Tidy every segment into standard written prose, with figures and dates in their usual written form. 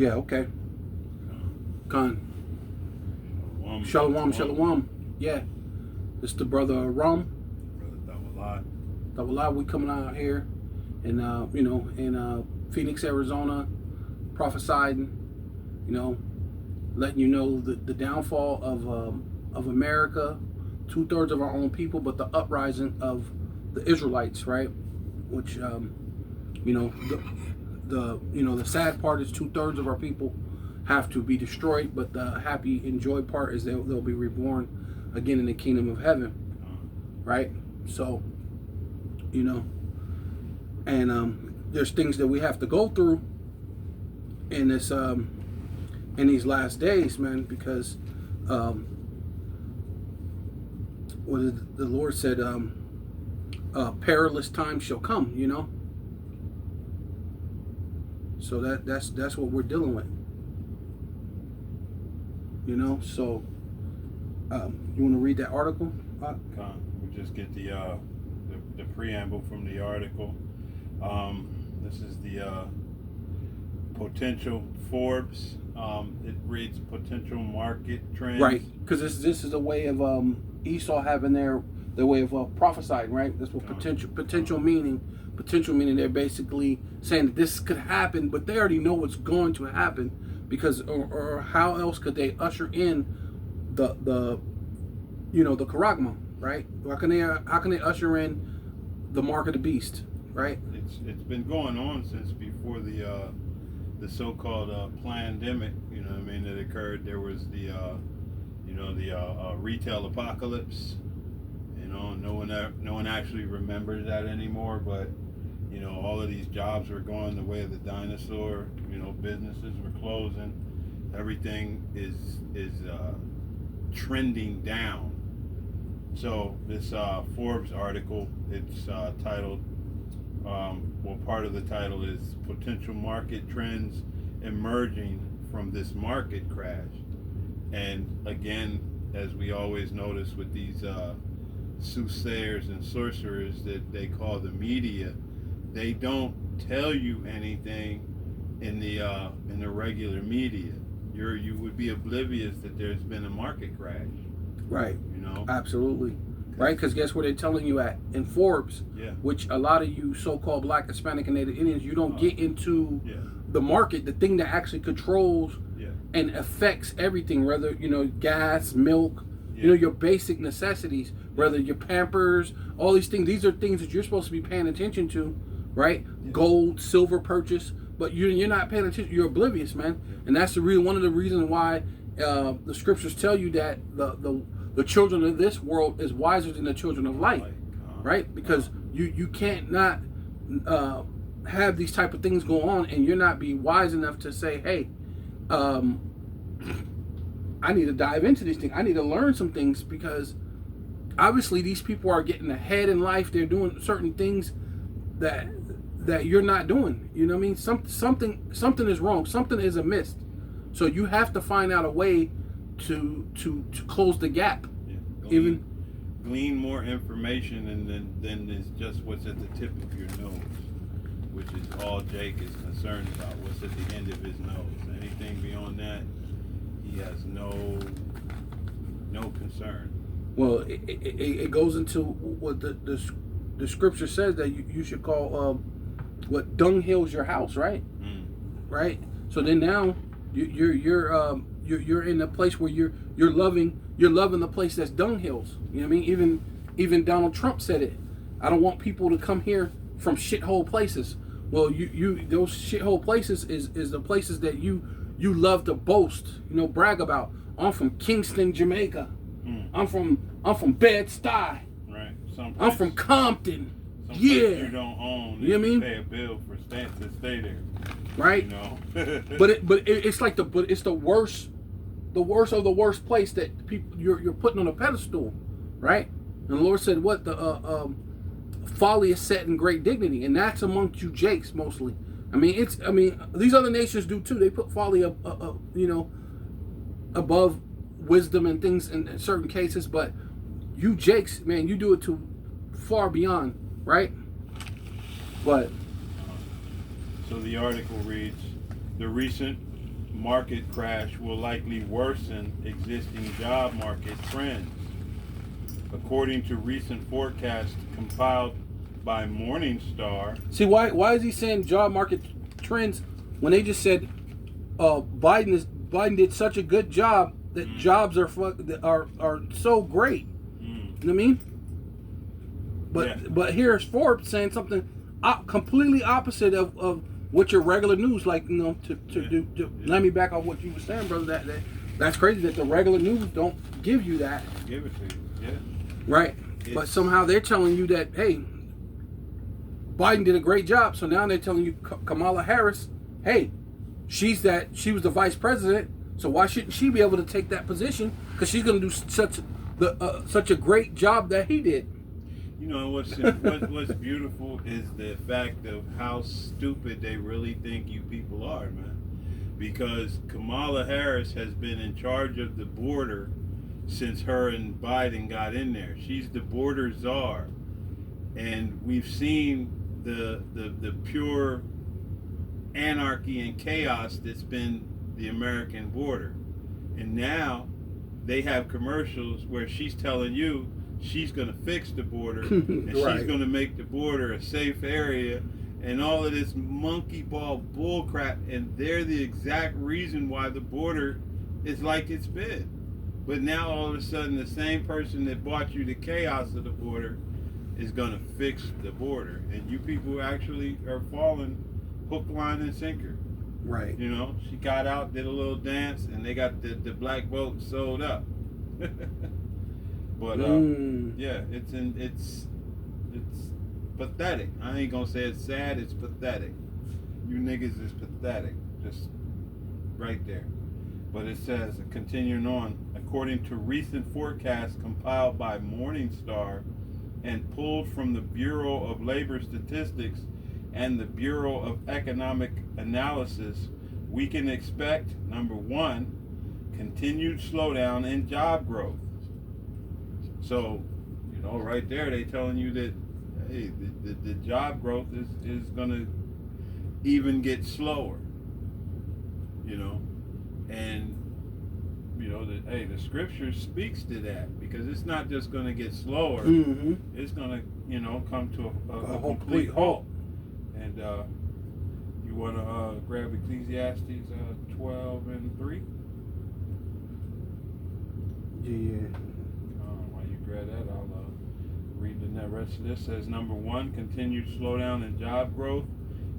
Yeah, okay. Khan. Shalom. Shalom. Yeah. It's the brother Rum. Brother Tawallah, we coming out here in Phoenix, Arizona, prophesying, letting you know the downfall of America, 2/3 of our own people, but the uprising of the Israelites, right? Which the sad part is 2/3 of our people have to be destroyed, but the happy and joy part is they'll be reborn again in the kingdom of heaven, right? So, and there's things that we have to go through in this in these last days, man, because what did the Lord said, perilous times shall come, So that's what we're dealing with. So you want to read that article? We'll just get the preamble from the article. This is the potential Forbes. It reads potential market trends. Right, because this is a way of Esau having their way of prophesying, right? That's what potential meaning. Potential meaning they're basically saying that this could happen, but they already know what's going to happen, because or how else could they usher in the charagma, right? How can they usher in the mark of the beast, right? It's been going on since before the so-called pandemic, that occurred. There was the retail apocalypse. No one actually remembers that anymore, but all of these jobs were going the way of the dinosaur. Businesses were closing. Everything is trending down. So this Forbes article, it's titled, part of the title is Potential Market Trends Emerging from this Market Crash. And again, as we always notice with these soothsayers and sorcerers that they call the media, they don't tell you anything in the regular media. You would be oblivious that there's been a market crash. Right. Absolutely. Right, because guess where they're telling you at? In Forbes, which a lot of you so-called Black, Hispanic, and Native Indians, you don't get into the market, the thing that actually controls and affects everything, whether, gas, milk, your basic necessities, whether your Pampers, all these things. These are things that you're supposed to be paying attention to, right? Gold, silver purchase, but you're not paying attention. You're oblivious, man. And that's one of the reasons why the scriptures tell you that the children of this world is wiser than the children of light, right? Because you can't not have these type of things go on and you're not be wise enough to say, hey, I need to dive into these things. I need to learn some things, because obviously these people are getting ahead in life. They're doing certain things that you're not doing. You know what I mean? Something is wrong. Something is amiss. So you have to find out a way to close the gap. Glean more information than is just what's at the tip of your nose, which is all Jake is concerned about. What's at the end of his nose. Anything beyond that, he has no concern. Well, it goes into what the scripture says, that you should call what dunghill's your house, right? Right. So then now you're in a place where you're loving the place that's dunghills. You know what I mean? Even Donald Trump said it. I don't want people to come here from shithole places. Well, you those shithole places is the places that you love to boast, brag about. I'm from Kingston, Jamaica. I'm from Bed-Stuy. Right. I'm from Compton. You don't own. You know what I mean? Pay a bill for to stay there. Right. But it's like it's the worst of the worst place that people you're putting on a pedestal, right? And the Lord said, "What the folly is set in great dignity," and that's amongst you Jakes mostly. I mean, these other nations do too. They put folly above wisdom and things in certain cases, but you Jakes, man, you do it to far beyond, right? But so the article reads, the recent market crash will likely worsen existing job market trends. According to recent forecasts compiled by Morningstar. See, why is he saying job market trends when they just said Biden did such a good job that jobs are so great? You know what I mean? But here's Forbes saying something completely opposite of what your regular news, like, you know, to let me back off what you were saying, brother. That's crazy that the regular news don't give you that. Give it to you, yeah. Right, but somehow they're telling you that, hey, Biden did a great job. So now they're telling you Kamala Harris, hey, she was the vice president. So why shouldn't she be able to take that position? Because she's going to do such a great job that he did. You know what's beautiful is the fact of how stupid they really think you people are, man. Because Kamala Harris has been in charge of the border since her and Biden got in there. She's the border czar, and we've seen the pure anarchy and chaos that's been the American border. And now they have commercials where she's telling you she's going to fix the border and right. She's going to make the border a safe area and all of this monkey ball bull crap, and they're the exact reason why the border is like it's been. But now all of a sudden the same person that brought you the chaos of the border is going to fix the border, and you people actually are falling hook, line, and sinker. Right. You know, she got out, did a little dance, and they got the black vote sold up. But yeah, it's pathetic. I ain't gonna say it's sad. It's pathetic. You niggas is pathetic. Just right there. But it says, continuing on, according to recent forecasts compiled by Morningstar and pulled from the Bureau of Labor Statistics and the Bureau of Economic Analysis, we can expect, number one, continued slowdown in job growth. So, you know, right there, they telling you that, hey, the job growth is going to even get slower, you know, and, you know, the scripture speaks to that, because it's not just going to get slower, it's going to, you know, come to a complete halt. And you want to grab Ecclesiastes 12:3? Yeah. While you grab that, I'll read the rest of this. It says, number one, continued slowdown in job growth.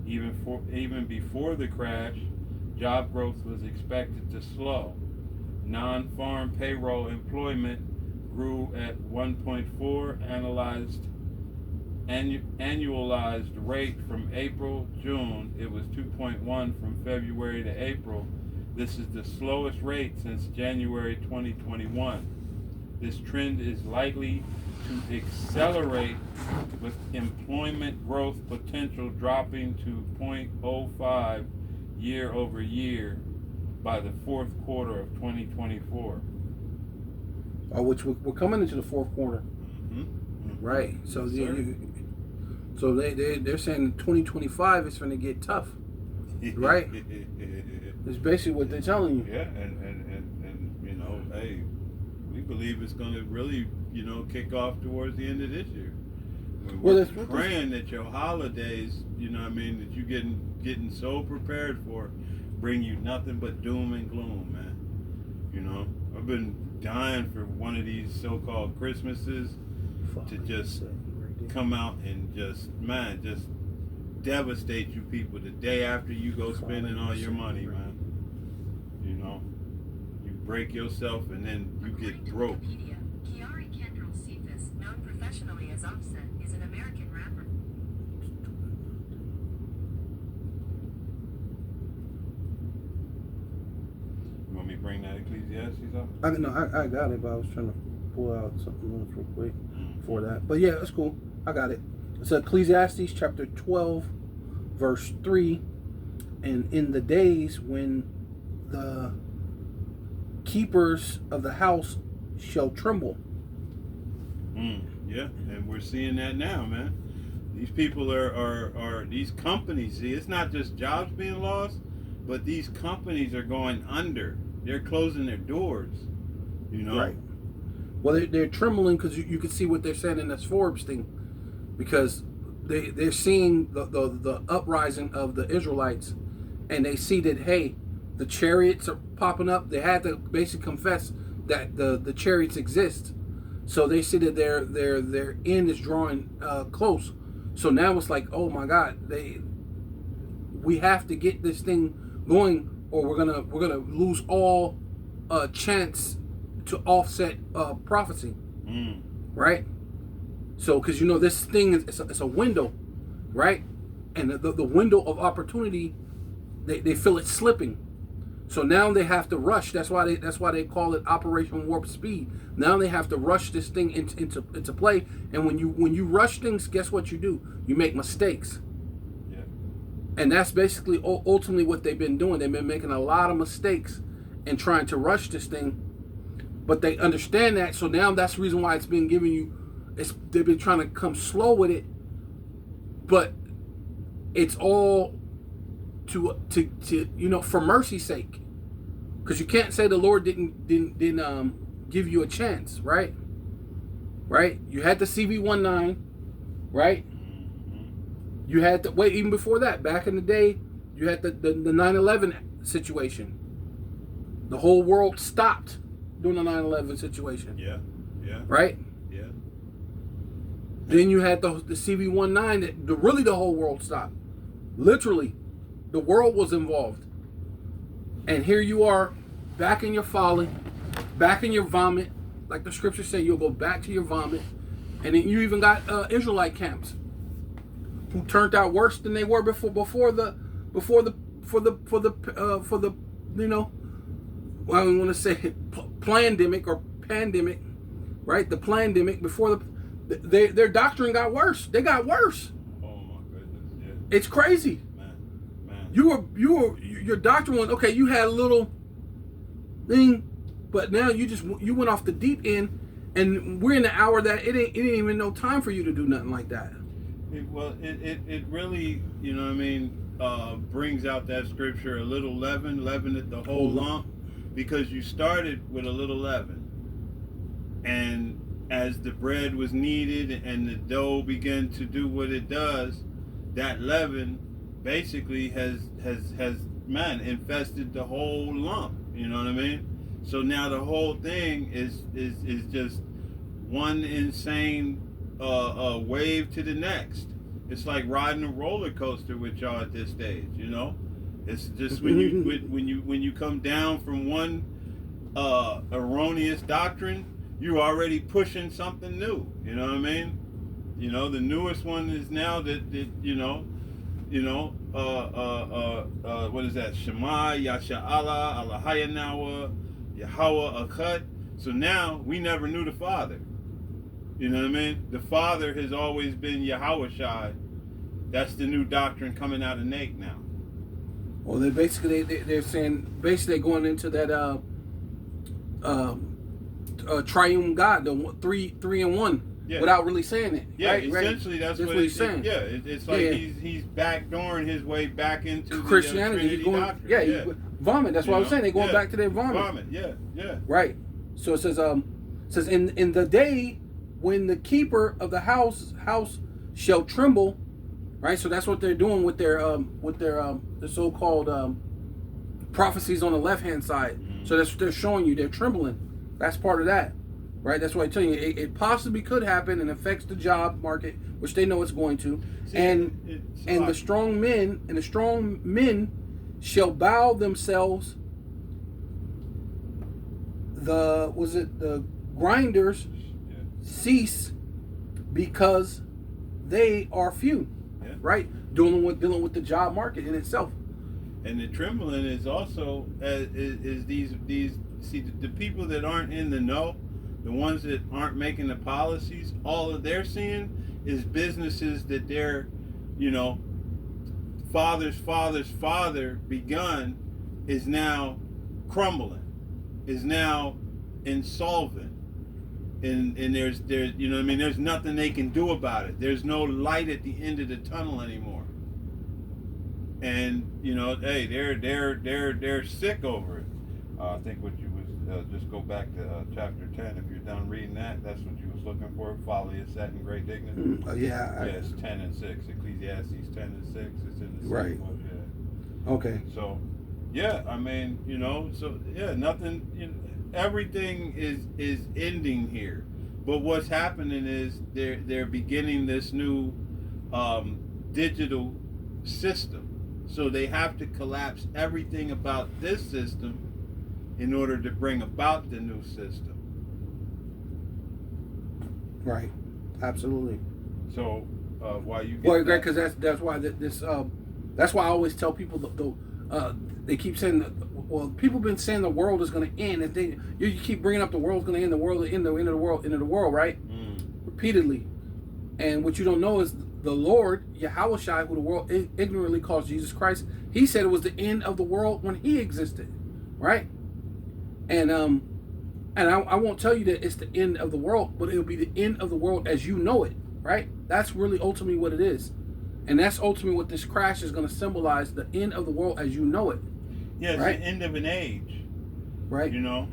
Even before the crash, job growth was expected to slow. Non-farm payroll employment grew at 1.4 annualized rate from April-June. It was 2.1 from February to April. This is the slowest rate since January 2021. This trend is likely to accelerate, with employment growth potential dropping to 0.05 year over year by the fourth quarter of 2024. Which we're coming into the fourth quarter. Right. So they're saying 2025 is going to get tough. Right. It's basically what they're telling you. Yeah, and you know, hey, we believe it's going to really, you know, kick off towards the end of this year. We're praying that your holidays, you know what I mean, that you getting so prepared for, bring you nothing but doom and gloom, man. You know, I've been dying for one of these so-called Christmases to just come out and just devastate you people the day after you go spending all your money, man. You know, you break yourself and then you get broke. Kiari Kendall Cephas, known professionally as Offset, is an American rapper. You want me to bring that Ecclesiastes up? I got it, but I was trying to pull out something else real quick for that. But yeah, that's cool. I got it. It's Ecclesiastes chapter 12, verse 3. And in the days when the keepers of the house shall tremble. Yeah, and we're seeing that now, man. These people are these companies. See, it's not just jobs being lost. but these companies are going under. They're closing their doors. You know. Right. Well, they're trembling because you can see what they're saying in this Forbes thing, because they're seeing the uprising of the Israelites, and they see that, hey, the chariots are popping up. They had to basically confess that the chariots exist, so they see that their end is drawing close. So now it's like, oh my God, we have to get this thing going, or we're gonna lose all chance to offset prophecy, right? So, because this thing is it's a window, right? And the window of opportunity, they feel it slipping. So now they have to rush. That's why they call it Operation Warp Speed. Now they have to rush this thing into play. And when you rush things, guess what you do? You make mistakes. Yeah. And that's basically ultimately what they've been doing. They've been making a lot of mistakes and trying to rush this thing. But they understand that. So now that's the reason why it's been giving you. They've been trying to come slow with it, but it's all to for mercy's sake, because you can't say the Lord didn't give you a chance, right? Right? You had the CV-19, right? You had the wait even before that. Back in the day, you had the 9/11 situation. The whole world stopped during the 9/11 situation. Yeah. Right? Yeah. Then you had the CV-19 that really the whole world stopped. Literally, the world was involved. And here you are, back in your folly, back in your vomit. Like the scriptures say, you'll go back to your vomit. And then you even got Israelite camps who turned out worse than they were before the well, I want to say plandemic or pandemic, right? The plandemic before their doctrine got worse. They got worse. Oh my goodness! Yeah. It's crazy. Man. Your doctrine went okay. You had a little thing, but now you went off the deep end, and we're in the hour that it ain't even no time for you to do nothing like that. It really, brings out that scripture, a little leaven leaveneth the whole lump, because you started with a little leaven, and as the bread was kneaded and the dough began to do what it does, that leaven basically has infested the whole lump. You know what I mean? So now the whole thing is just one insane wave to the next. It's like riding a roller coaster with y'all at this stage. It's just when you come down from one erroneous doctrine, you're already pushing something new. You know what I mean? The newest one is now that what is that? Shema Yasha'Allah Alahayanawa Yahweh Akkad. So now we never knew the Father. You know what I mean? The Father has always been Yahweh Shai. That's the new doctrine coming out of Nate now. Well, they're saying basically going into that triune God, the three in one, without really saying it. Yeah, right? essentially that's what he's saying. Yeah, it's like he's backdooring his way back into Christianity. The doctrine. Vomit. That's what I was saying. They're going back to their vomit. Yeah. Right. So it says in the day when the keeper of the house shall tremble, right? So that's what they're doing with their the so-called prophecies on the left-hand side. Mm-hmm. So that's what they're showing you. They're trembling. That's part of that, right? That's why I'm telling you it possibly could happen and affects the job market, which they know it's going to. The strong men shall bow themselves. The grinders cease because they are few, right? Dealing with the job market in itself. And the trembling is also is these the people that aren't in the know, the ones that aren't making the policies. All that they're seeing is businesses that their father's father begun is now crumbling, is now insolvent. And there's there's nothing they can do about it. There's no light at the end of the tunnel anymore. and you know, hey, they're sick over it. I think what you was just go back to chapter 10. If you're done reading that, that's what you was looking for. Follow your set in great dignity. It's 10 and 6. Ecclesiastes 10 and 6. It's in the same book. Yeah. Okay. So, yeah, I mean, you know, so yeah, nothing. You know, everything is ending here. But what's happening is they're beginning this new digital system. So they have to collapse everything about this system in order to bring about the new system. Right. Absolutely. So why you? Well, Greg, because that's why that's why I always tell people they keep saying that. Well, people have been saying the world is going to end, and you keep bringing up the world's going to end, the world, end of the world, right? Repeatedly. And what you don't know is the Lord, Yahushua, who the world ignorantly calls Jesus Christ, he said it was the end of the world when he existed, right? And I won't tell you that it's the end of the world, but it'll be the end of the world as you know it, right? That's really ultimately what it is. And that's ultimately what this crash is going to symbolize, the end of the world as you know it. Yeah, it's right? the end of an age. Right. You know?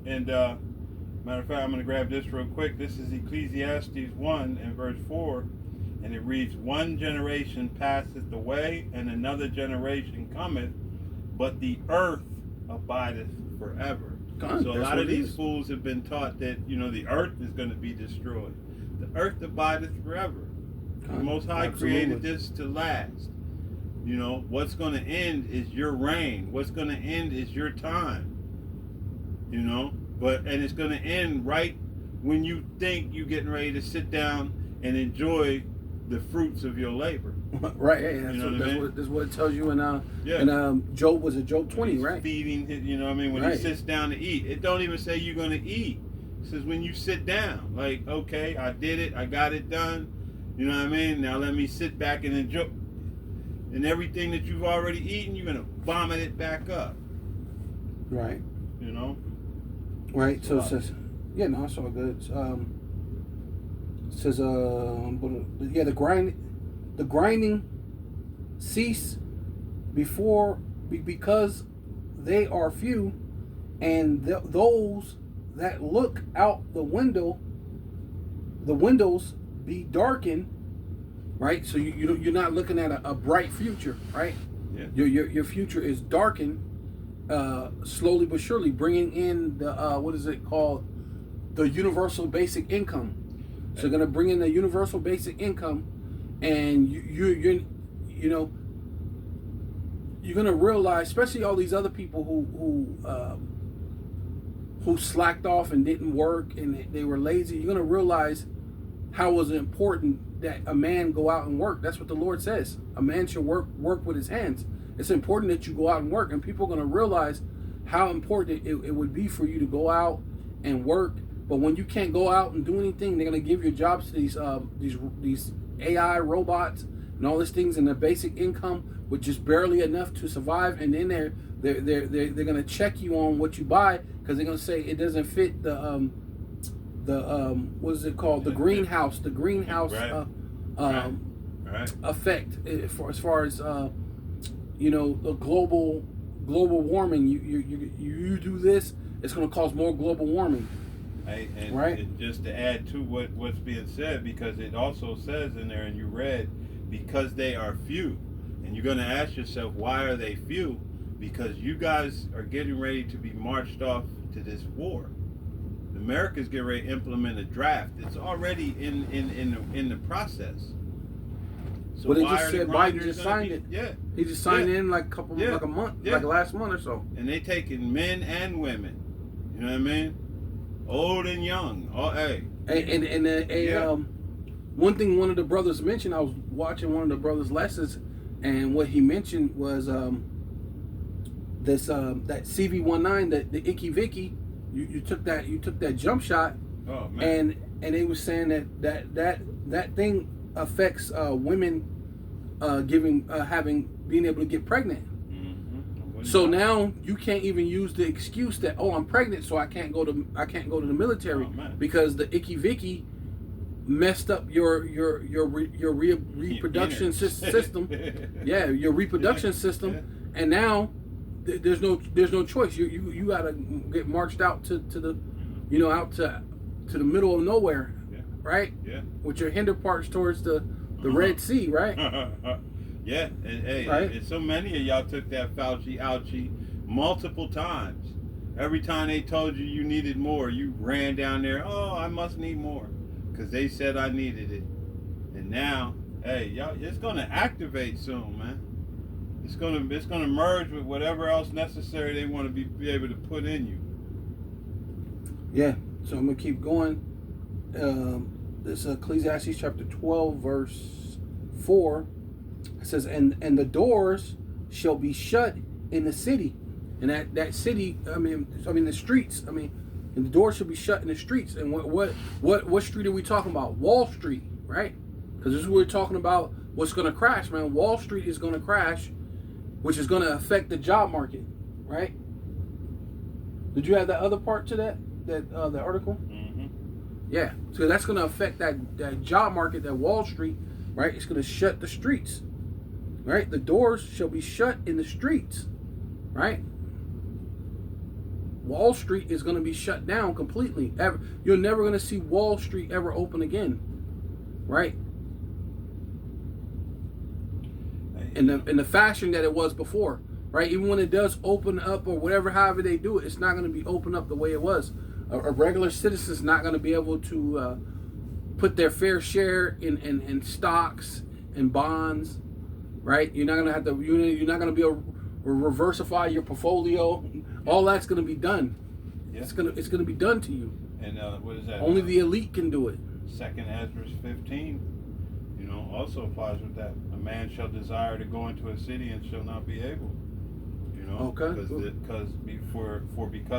And matter of fact, I'm going to grab this real quick. This is Ecclesiastes 1 and verse 4. And it reads, one generation passeth away, and another generation cometh, but the earth abideth forever. So a lot of these fools have been taught that, you know, the earth is going to be destroyed. The earth abideth forever. The Most High created this to last. You know, what's going to end is your reign. What's going to end is your time. You know, and it's going to end right when you think you're getting ready to sit down and enjoy the fruits of your labor. Right. Hey, that's what it tells you in Job, was it Job 20, right? Feeding, you know what I mean? When he sits down to eat. It don't even say you're going to eat. It says when you sit down. Like, okay, I did it. I got it done. You know what I mean? Now let me sit back and enjoy. And everything that you've already eaten, you're going to vomit it back up. Right. You know? Right. So it says, yeah, no, it's all good. It says, the grinding cease because they are few, and those that look out the windows be darkened. Right, so you're not looking at a bright future, right? Yeah. Your future is darkened, slowly but surely, bringing in the what is it called, the universal basic income. So they're gonna bring in the universal basic income, and you're gonna realize, especially all these other people who slacked off and didn't work and they were lazy. You're gonna realize how was it important that a man go out and work. That's what the Lord says. A man should work with his hands. It's important that you go out and work, and people are going to realize how important it would be for you to go out and work. But when you can't go out and do anything, they're going to give your jobs to these AI robots and all these things, and the basic income with just barely enough to survive. And then they're going to check you on what you buy, because they're going to say it doesn't fit the what is it called? The greenhouse effect as far as the global warming. You do this, it's going to cause more global warming. And just to add to what's being said, because it also says in there, and you read, because they are few, and you're going to ask yourself, why are they few? Because you guys are getting ready to be marched off to this war. America's getting ready to implement a draft. It's already in the process. So but it just said Biden just signed it. Yeah, he just signed in like a month, like last month or so. And they taking men and women. You know what I mean? Old and young. Oh, hey. One thing one of the brothers mentioned. I was watching one of the brothers' lessons, and what he mentioned was that CV-19, the Icky Vicky. You took that jump shot, oh, man. and they were saying that thing affects women being able to get pregnant. Mm-hmm. So now you can't even use the excuse that, oh, I'm pregnant, so I can't go to the military, because the Icky Vicky messed up your reproduction system. Yeah, your reproduction system, and now there's no choice. You gotta get marched out to the, out to the middle of nowhere, right? Yeah. With your hinder parts towards the Red Sea, right? Yeah, and hey, right? And so many of y'all took that Fauci ouchie multiple times. Every time they told you needed more, you ran down there. Oh, I must need more, because they said I needed it. And now, hey, y'all, it's gonna activate soon, man. It's gonna merge with whatever else necessary they want to be able to put in you. Yeah. So I'm gonna keep going. This Ecclesiastes chapter 12, verse 4. It says, and the doors shall be shut in the city. And that city, I mean the streets, and the doors should be shut in the streets. And what street are we talking about? Wall Street, right? Because this is what we're talking about. What's going to crash, man? Wall Street is going to crash, which is going to affect the job market, right? Did you have that other part to that the article? Mm-hmm. Yeah. So that's going to affect that job market, that Wall Street, right? It's going to shut the streets, right? The doors shall be shut in the streets, right? Wall Street is going to be shut down completely. You're never going to see Wall Street ever open again, right? In the fashion that it was before, right? Even when it does open up or whatever, however they do it, it's not going to be open up the way it was. A regular citizen's not going to be able to put their fair share in stocks and bonds, right? You're not going to have to. You're not going to be able to reversify your portfolio. All that's going to be done. Yeah. It's going to be done to you. And what is that? Only the elite can do it. 2nd Ezra 15, also applies with that. A man shall desire to go into a city and shall not be able. Okay. Because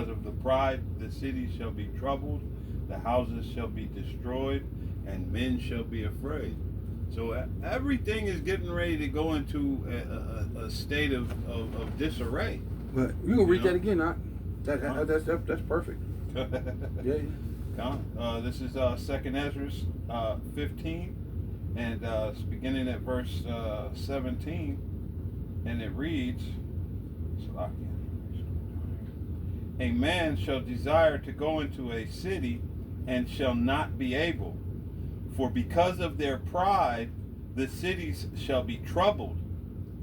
of the pride, the city shall be troubled, the houses shall be destroyed, and men shall be afraid. So everything is getting ready to go into a state of disarray. But you can read that again, that's perfect. Yeah. This is 2nd Ezra 15, and it's beginning at verse 17, and it reads, a man shall desire to go into a city and shall not be able. For because of their pride, the cities shall be troubled,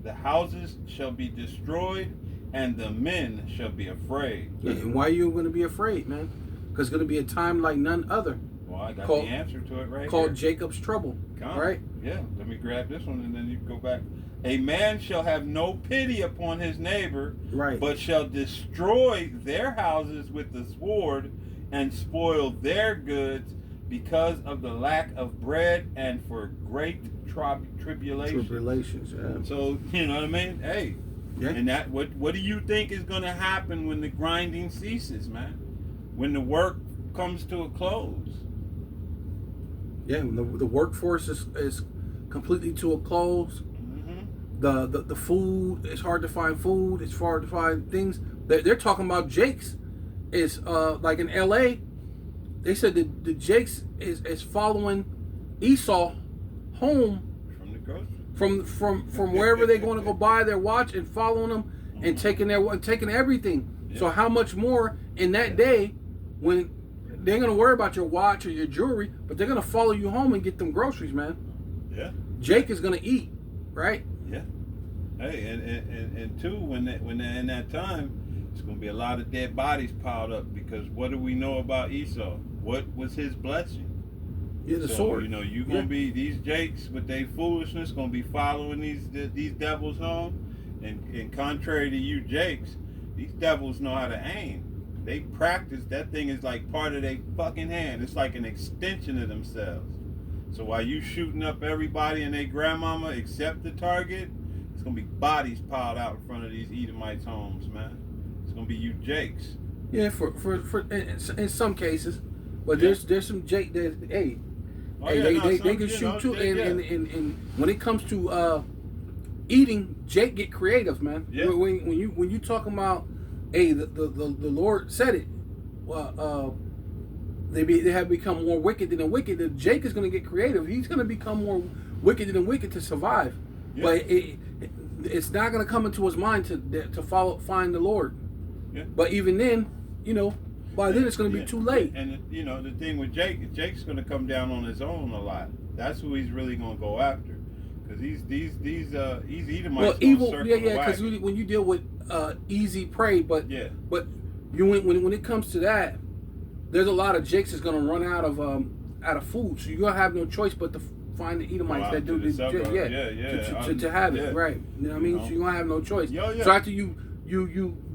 the houses shall be destroyed, and the men shall be afraid. Yeah, and why are you going to be afraid, man? Because it's going to be a time like none other. Well, I got the answer to it right called here. Jacob's trouble, right? Yeah, let me grab this one and then you go back. A man shall have no pity upon his neighbor, right, but shall destroy their houses with the sword and spoil their goods because of the lack of bread and for great tribulations. Yeah. So, you know what I mean? Hey, yeah. And that what do you think is going to happen when the grinding ceases, man? When the work comes to a close? Yeah, when the workforce is completely to a close. The food, it's hard to find food, it's hard to find things. They're talking about Jake's is like in LA, they said that the Jake's is following Esau home from the grocery, from wherever they're going to go buy their watch, and following them and taking everything. Yeah. So how much more in that day when they're going to worry about your watch or your jewelry, but they're going to follow you home and get them groceries, man. Yeah. Jake is going to eat, right? Yeah. Hey, and two, when they're in that time, it's going to be a lot of dead bodies piled up, because what do we know about Esau? What was his blessing? Yeah, the sword. You're going to be, these Jakes with their foolishness going to be following these devils home, and contrary to you Jakes, these devils know how to aim. They practice. That thing is like part of their fucking hand. It's like an extension of themselves. So while you shooting up everybody and their grandmama except the target, it's gonna be bodies piled out in front of these Edomites' homes, man. It's gonna be you Jakes. Yeah, for in some cases, but there's some Jake that they can shoot too, and when it comes to eating, Jake get creative, man. Yeah. When you talking about, hey, the Lord said it. they have become more wicked than the wicked. That Jake is going to get creative. He's going to become more wicked than the wicked to survive. Yeah. But it's not going to come into his mind to find the Lord. Yeah. But even then, by then it's going to be too late. And the thing with Jake's going to come down on his own a lot. That's who he's really going to go after, because these Edomites. Well, evil, because when you deal with easy prey, but when it comes to that, there's a lot of Jakes that's going to run out of food, so you're going to have no choice but to find the Edomites that do this, to have it, right? You know what I mean? So you're going to have no choice. So after you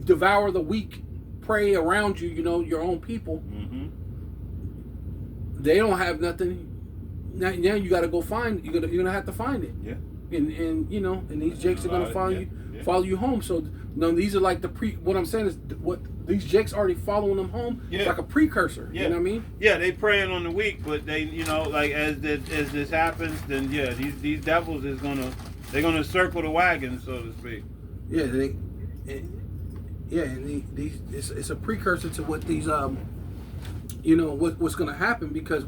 devour the weak prey around you, your own people, they don't have nothing. Now you got to go find. You're gonna have to find it. Yeah. And these Jakes are gonna follow you home. So these are like what I'm saying is what these Jakes already following them home. Yeah. It's like a precursor. Yeah. You know what I mean? Yeah, they preying on the weak, but they like as this happens, then these devils they're gonna circle the wagon, so to speak. Yeah, it's a precursor to what these what's gonna happen, because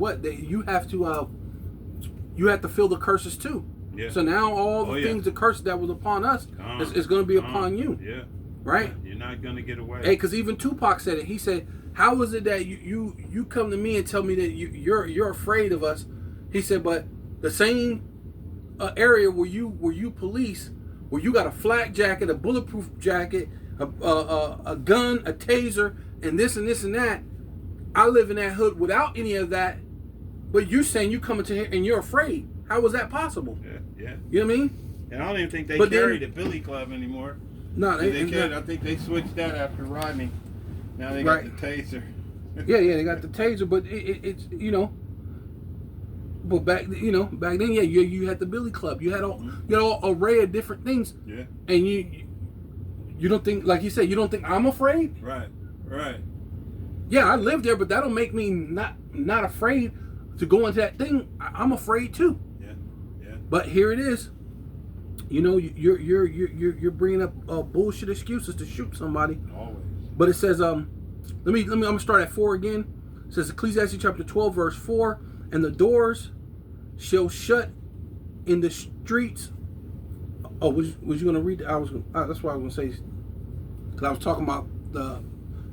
you have to feel the curses too. Yeah. So now all the things, the curse that was upon us is going to be upon you. Yeah. Right? You're not going to get away. Hey, because even Tupac said it. He said, "How is it that you come to me and tell me that you're afraid of us?" He said, "But the same area where you police, where you got a flak jacket, a bulletproof jacket, a gun, a taser, and this and this and that. I live in that hood without any of that. But you're saying you coming to here and you're afraid. How was that possible?" Yeah. You know what I mean? And I don't even think they carry the Billy Club anymore. No, they can't. I think they switched that after Rodney. Now they got the taser. yeah, they got the taser, but it's But back then, you had the Billy Club. You had all array of different things. Yeah. And you don't think, like you said, you don't think I'm afraid? Right. Yeah, I live there, but that'll make me not afraid to go into that thing. I'm afraid too. Yeah. But here it is. You're bringing up bullshit excuses to shoot somebody. Always. But it says, I'm gonna start at 4 again. It says Ecclesiastes chapter 12 verse 4, and the doors shall shut in the streets. Oh, was you gonna read? That's what I was gonna say. Because I was talking about the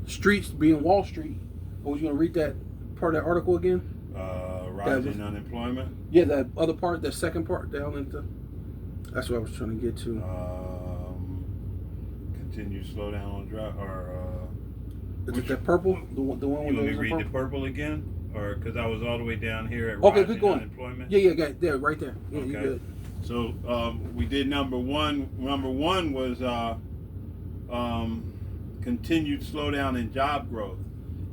streets being Wall Street. Or was you gonna read that part of that article again? Rising unemployment. Yeah, that other part, that second part down into. That's what I was trying to get to. Continue slow down on drop that purple, the one. You want me to read the purple again, or because I was all the way down here at rising good going. Unemployment? Yeah, there, right there. Yeah, okay. Good. So we did number one. Number one was continued slowdown in job growth.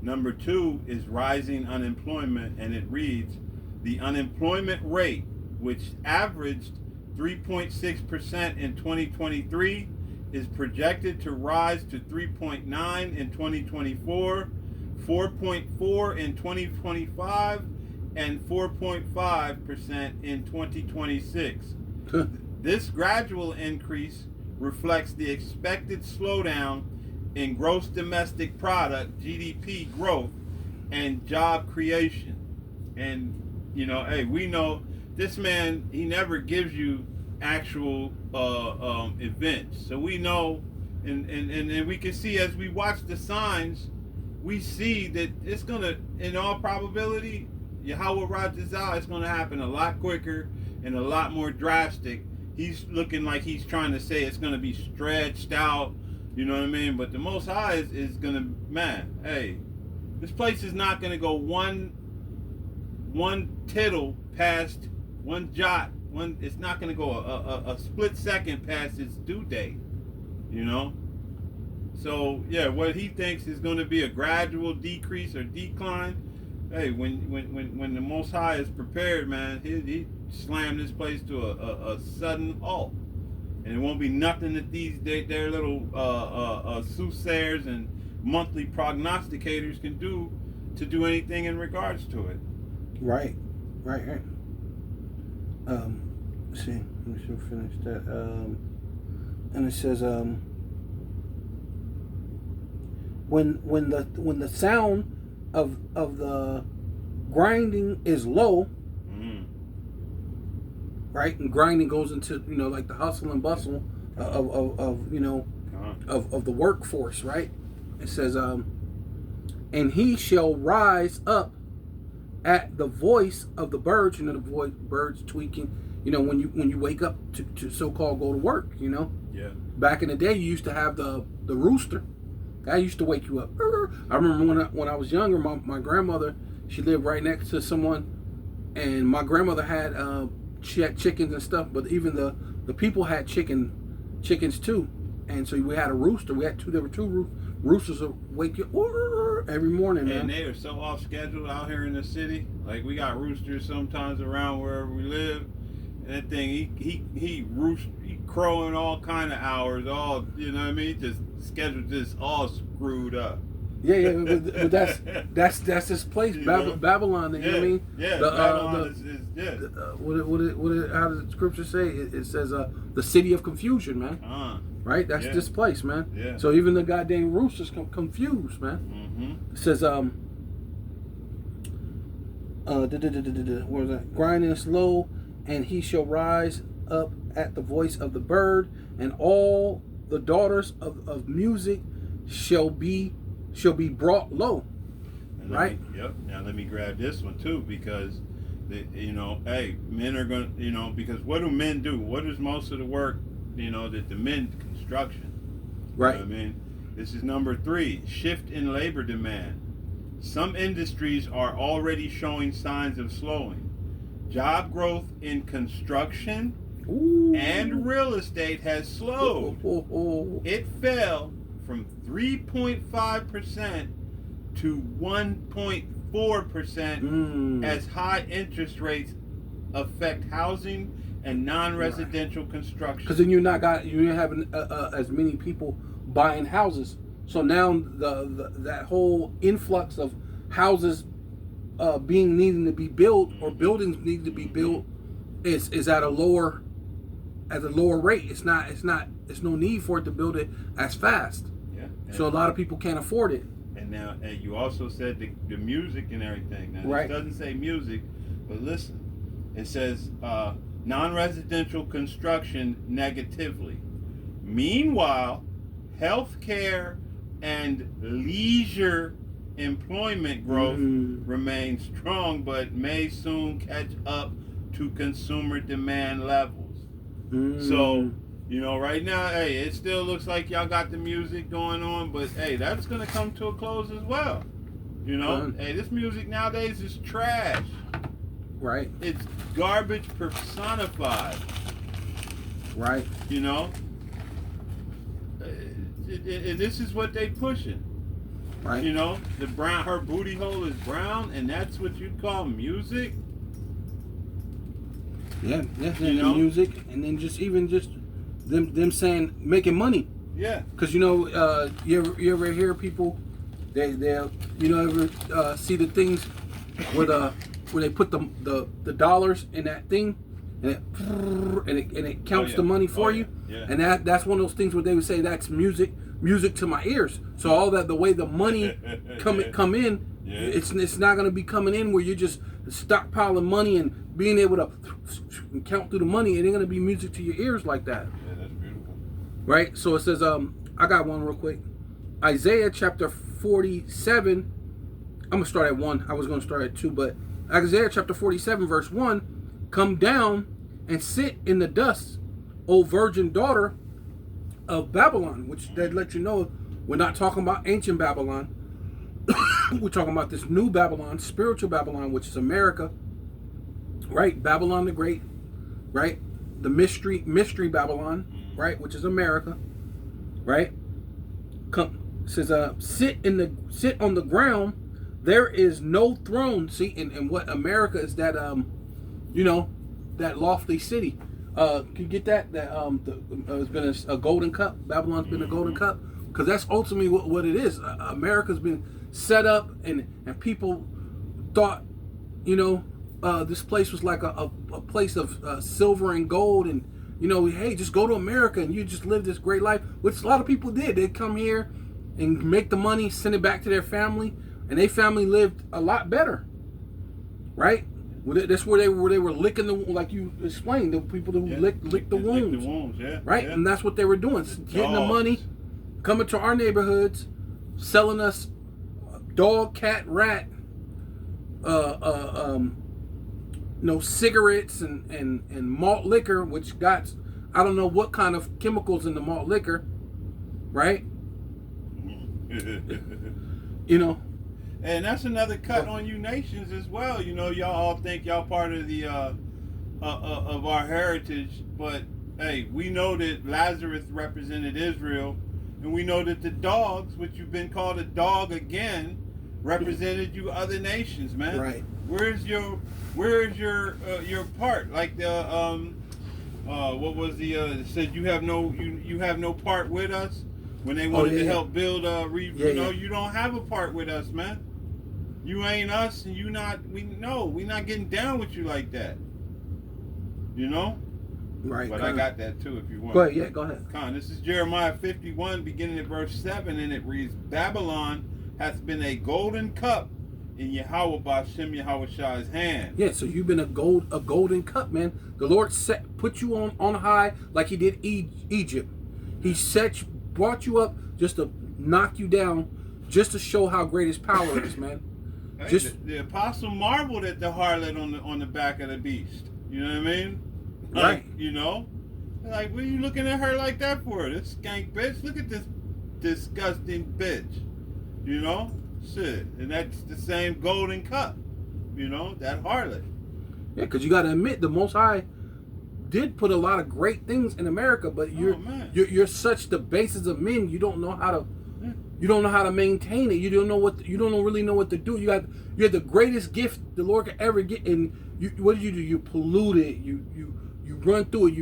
Number 2 is rising unemployment, and it reads, the unemployment rate, which averaged 3.6% in 2023, is projected to rise to 3.9 in 2024, 4.4 in 2025, and 4.5% in 2026. This gradual increase reflects the expected slowdown in gross domestic product, GDP growth, and job creation. And hey, we know this man, he never gives you actual events. So we know, and we can see as we watch the signs, we see that it's gonna, in all probability, Yahweh Rajazah, it's gonna happen a lot quicker and a lot more drastic. He's looking like he's trying to say it's gonna be stretched out. You know what I mean? But the Most High is gonna, man, hey, this place is not gonna go one tittle past, one jot, it's not gonna go a split second past its due date, So yeah, what he thinks is gonna be a gradual decrease or decline, hey, when the Most High is prepared, man, he slammed this place to a sudden halt. And it won't be nothing that their little soothsayers and monthly prognosticators can do to do anything in regards to it. Right. Let's see. Let me see if we finish that. And it says, when the sound of the grinding is low, right? And grinding goes into, you know, like the hustle and bustle of you know, of the workforce, right? It says, and he shall rise up at the voice of the birds. You know, the voice, birds tweaking. You know, when you wake up to so-called go to work. You know. Yeah. Back in the day, you used to have the rooster. That used to wake you up. I remember when I was younger, my grandmother, she lived right next to someone, and my grandmother had she had chickens and stuff. But even the people had chickens too. And so we had a rooster. There were two roosters that wake you up every morning, man. And they are so off schedule out here in the city. Like, we got roosters sometimes around wherever we live. And that thing, he crowing all kind of hours, all, you know what I mean? Just schedule just all screwed up. Yeah, but that's this place, Babylon. You know what I mean? Yeah, Babylon how does the scripture say? It says the city of confusion, man. Right? That's this place, man. Yeah. So even the goddamn roosters confused, man. Mm-hmm. It says where is that? Grinding slow, and he shall rise up at the voice of the bird, and all the daughters of music shall be brought low. Right? Yep. Now let me grab this one too, because you know, hey, men are gonna, you know, because what do men do? What is most of the work, you know, that the men construction? Right. You know what I mean, this is number 3. Shift in labor demand. Some industries are already showing signs of slowing. Job growth in construction and real estate has slowed. It fell from 3.5% to 1.4% as high interest rates affect housing and non-residential construction. Because then you're not having as many people buying houses. So now that whole influx of houses needing to be built, or buildings needing to be built, is at a lower rate. It's no need for it to build it as fast. Yeah. So a lot of people can't afford it. And now, and you also said the music and everything. Now, right. This doesn't say music, but listen, it says non-residential construction negatively. Meanwhile, healthcare and leisure employment growth remains strong, but may soon catch up to consumer demand levels. So, you know, right now, hey, it still looks like y'all got the music going on, but hey, that's gonna come to a close as well. You know, hey, this music nowadays is trash. Right. It's garbage personified. Right. You know, and this is what they pushing. Right. You know, her booty hole is brown, and that's what you call music. Yeah, you know? Music, and then just them saying making money. Yeah. Because you know, you ever hear people, they you know, ever see the things where they put the dollars in that thing, and it counts the money for you. Yeah. And that's one of those things where they would say that's music to my ears. So all that, the way the money come in, it's not going to be coming in where you're just stockpiling money and being able to count through the money. It ain't going to be music to your ears like that. Yeah, that's beautiful. Right? So it says, I got one real quick. Isaiah chapter 47. I'm going to start at 1. I was going to start at 2, but Isaiah chapter 47 verse 1. Come down and sit in the dust, O virgin daughter of Babylon, which that let you know we're not talking about ancient Babylon. We're talking about this new Babylon, spiritual Babylon, which is America, right? Babylon the Great, right? The mystery Babylon, right? Which is America, right? Says sit on the ground. There is no throne. See, and what America is that you know, that lofty city. Can you get that? It's been a golden cup. Babylon's been a golden cup, because that's ultimately what it is. America's been set up, and people thought, you know, this place was like a place of silver and gold, and you know, hey, just go to America and you just live this great life, which a lot of people did. They'd come here and make the money, send it back to their family, and they family lived a lot better, right? That's where they were licking the, like you explained, the people who licked the wounds. Lick the wounds, yeah. Right? Yeah. And that's what they were doing. Getting the money, coming to our neighborhoods, selling us dog, cat, rat, cigarettes and malt liquor, which got, I don't know what kind of chemicals in the malt liquor, right? You know. And that's another cut on you nations as well. You know, y'all all think y'all part of the of our heritage, but hey, we know that Lazarus represented Israel, and we know that the dogs, which you've been called a dog again, represented you other nations, man. Right. Where's your part? Like the what was the said you have no part with us when they wanted to help build you don't have a part with us, man. You ain't us, and we not getting down with you like that. You know? Right. But I got that too if you want. Go ahead, yeah, go ahead. This is Jeremiah 51, beginning at verse 7, and it reads, Babylon hath been a golden cup in Yahweh Bashem Yahushai's hand. Yeah, so you've been a golden cup, man. The Lord put you on high like he did Egypt. He brought you up just to knock you down, just to show how great his power is, man. Hey, the apostle marveled at the harlot on the back of the beast. You know what I mean? Like, right. You know? Like, what are you looking at her like that for? This skank bitch? Look at this disgusting bitch. You know? Shit. And that's the same golden cup. You know? That harlot. Yeah, because you got to admit, the Most High did put a lot of great things in America, but you're such the basis of men, you don't know how to maintain it. You don't really know what to do. You have the greatest gift the Lord could ever get, and what do? You pollute it. You run through it.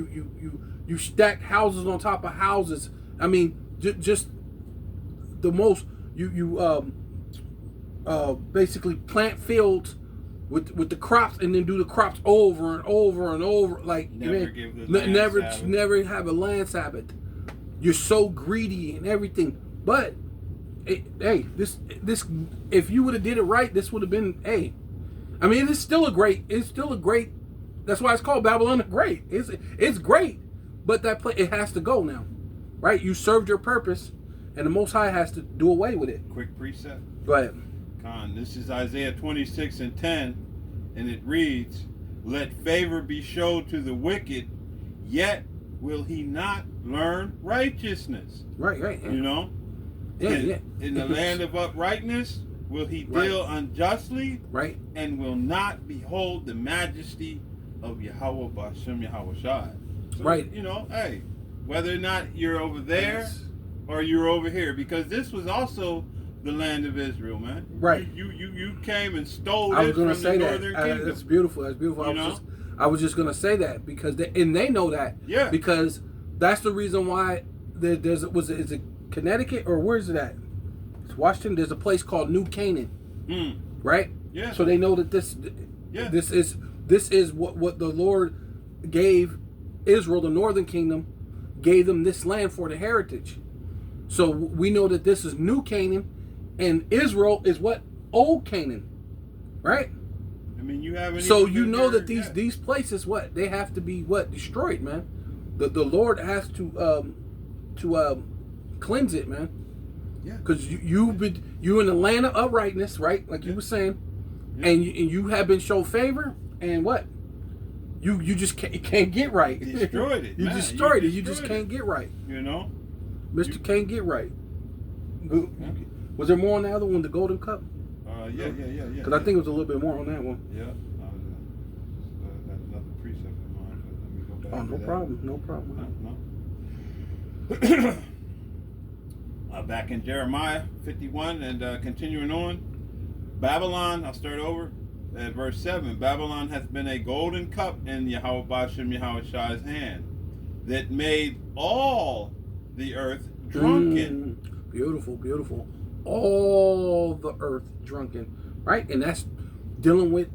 You stack houses on top of houses. I mean, just the most. You basically plant fields with the crops, and then do the crops over and over and over. Like never have a land Sabbath. You're so greedy and everything, but. Hey, this if you would have did it right, this would have been I mean, it's still a great. That's why it's called Babylon the Great. It's great, but it has to go now, right? You served your purpose, and the Most High has to do away with it. Quick precept. Go ahead. This is Isaiah 26:10, and it reads, "Let favor be showed to the wicked, yet will he not learn righteousness." Right. You know. In the land of uprightness will he deal unjustly, right, and will not behold the majesty of Yahweh Bashem Yahushai. So, right. You know, hey, whether or not you're over there or you're over here, because this was also the land of Israel, man. Right. You came and stole it from the northern kingdom. That's beautiful. That's beautiful. I was just gonna say that because they know that. Yeah. Because that's the reason why is it Connecticut or where is it at? It's Washington. There's a place called New Canaan, right? Yeah. So they know that this is what the Lord gave Israel, the Northern Kingdom, gave them this land for the heritage. So we know that this is New Canaan, and Israel is what? Old Canaan, right? I mean, you haven't. So you know that these places, they have to be destroyed, man. The Lord has to cleanse it, man. Yeah. Because you in the land of uprightness, right? Like you were saying, and you have been shown favor, and what? You just can't get right. Destroyed it. You destroyed it. You just can't get right. You know, Mr. Can't get right. Was there more on the other one, the Golden Cup? Yeah. Because I think it was a little bit more on that one. Yeah. That's another precept of mine, but let me go back. Oh, no problem. No. Back in Jeremiah 51 and continuing on, Babylon, I'll start over at verse 7. Babylon hath been a golden cup in Yahweh Bashem Yahushai's hand that made all the earth drunken. Beautiful. All the earth drunken, right? And that's dealing with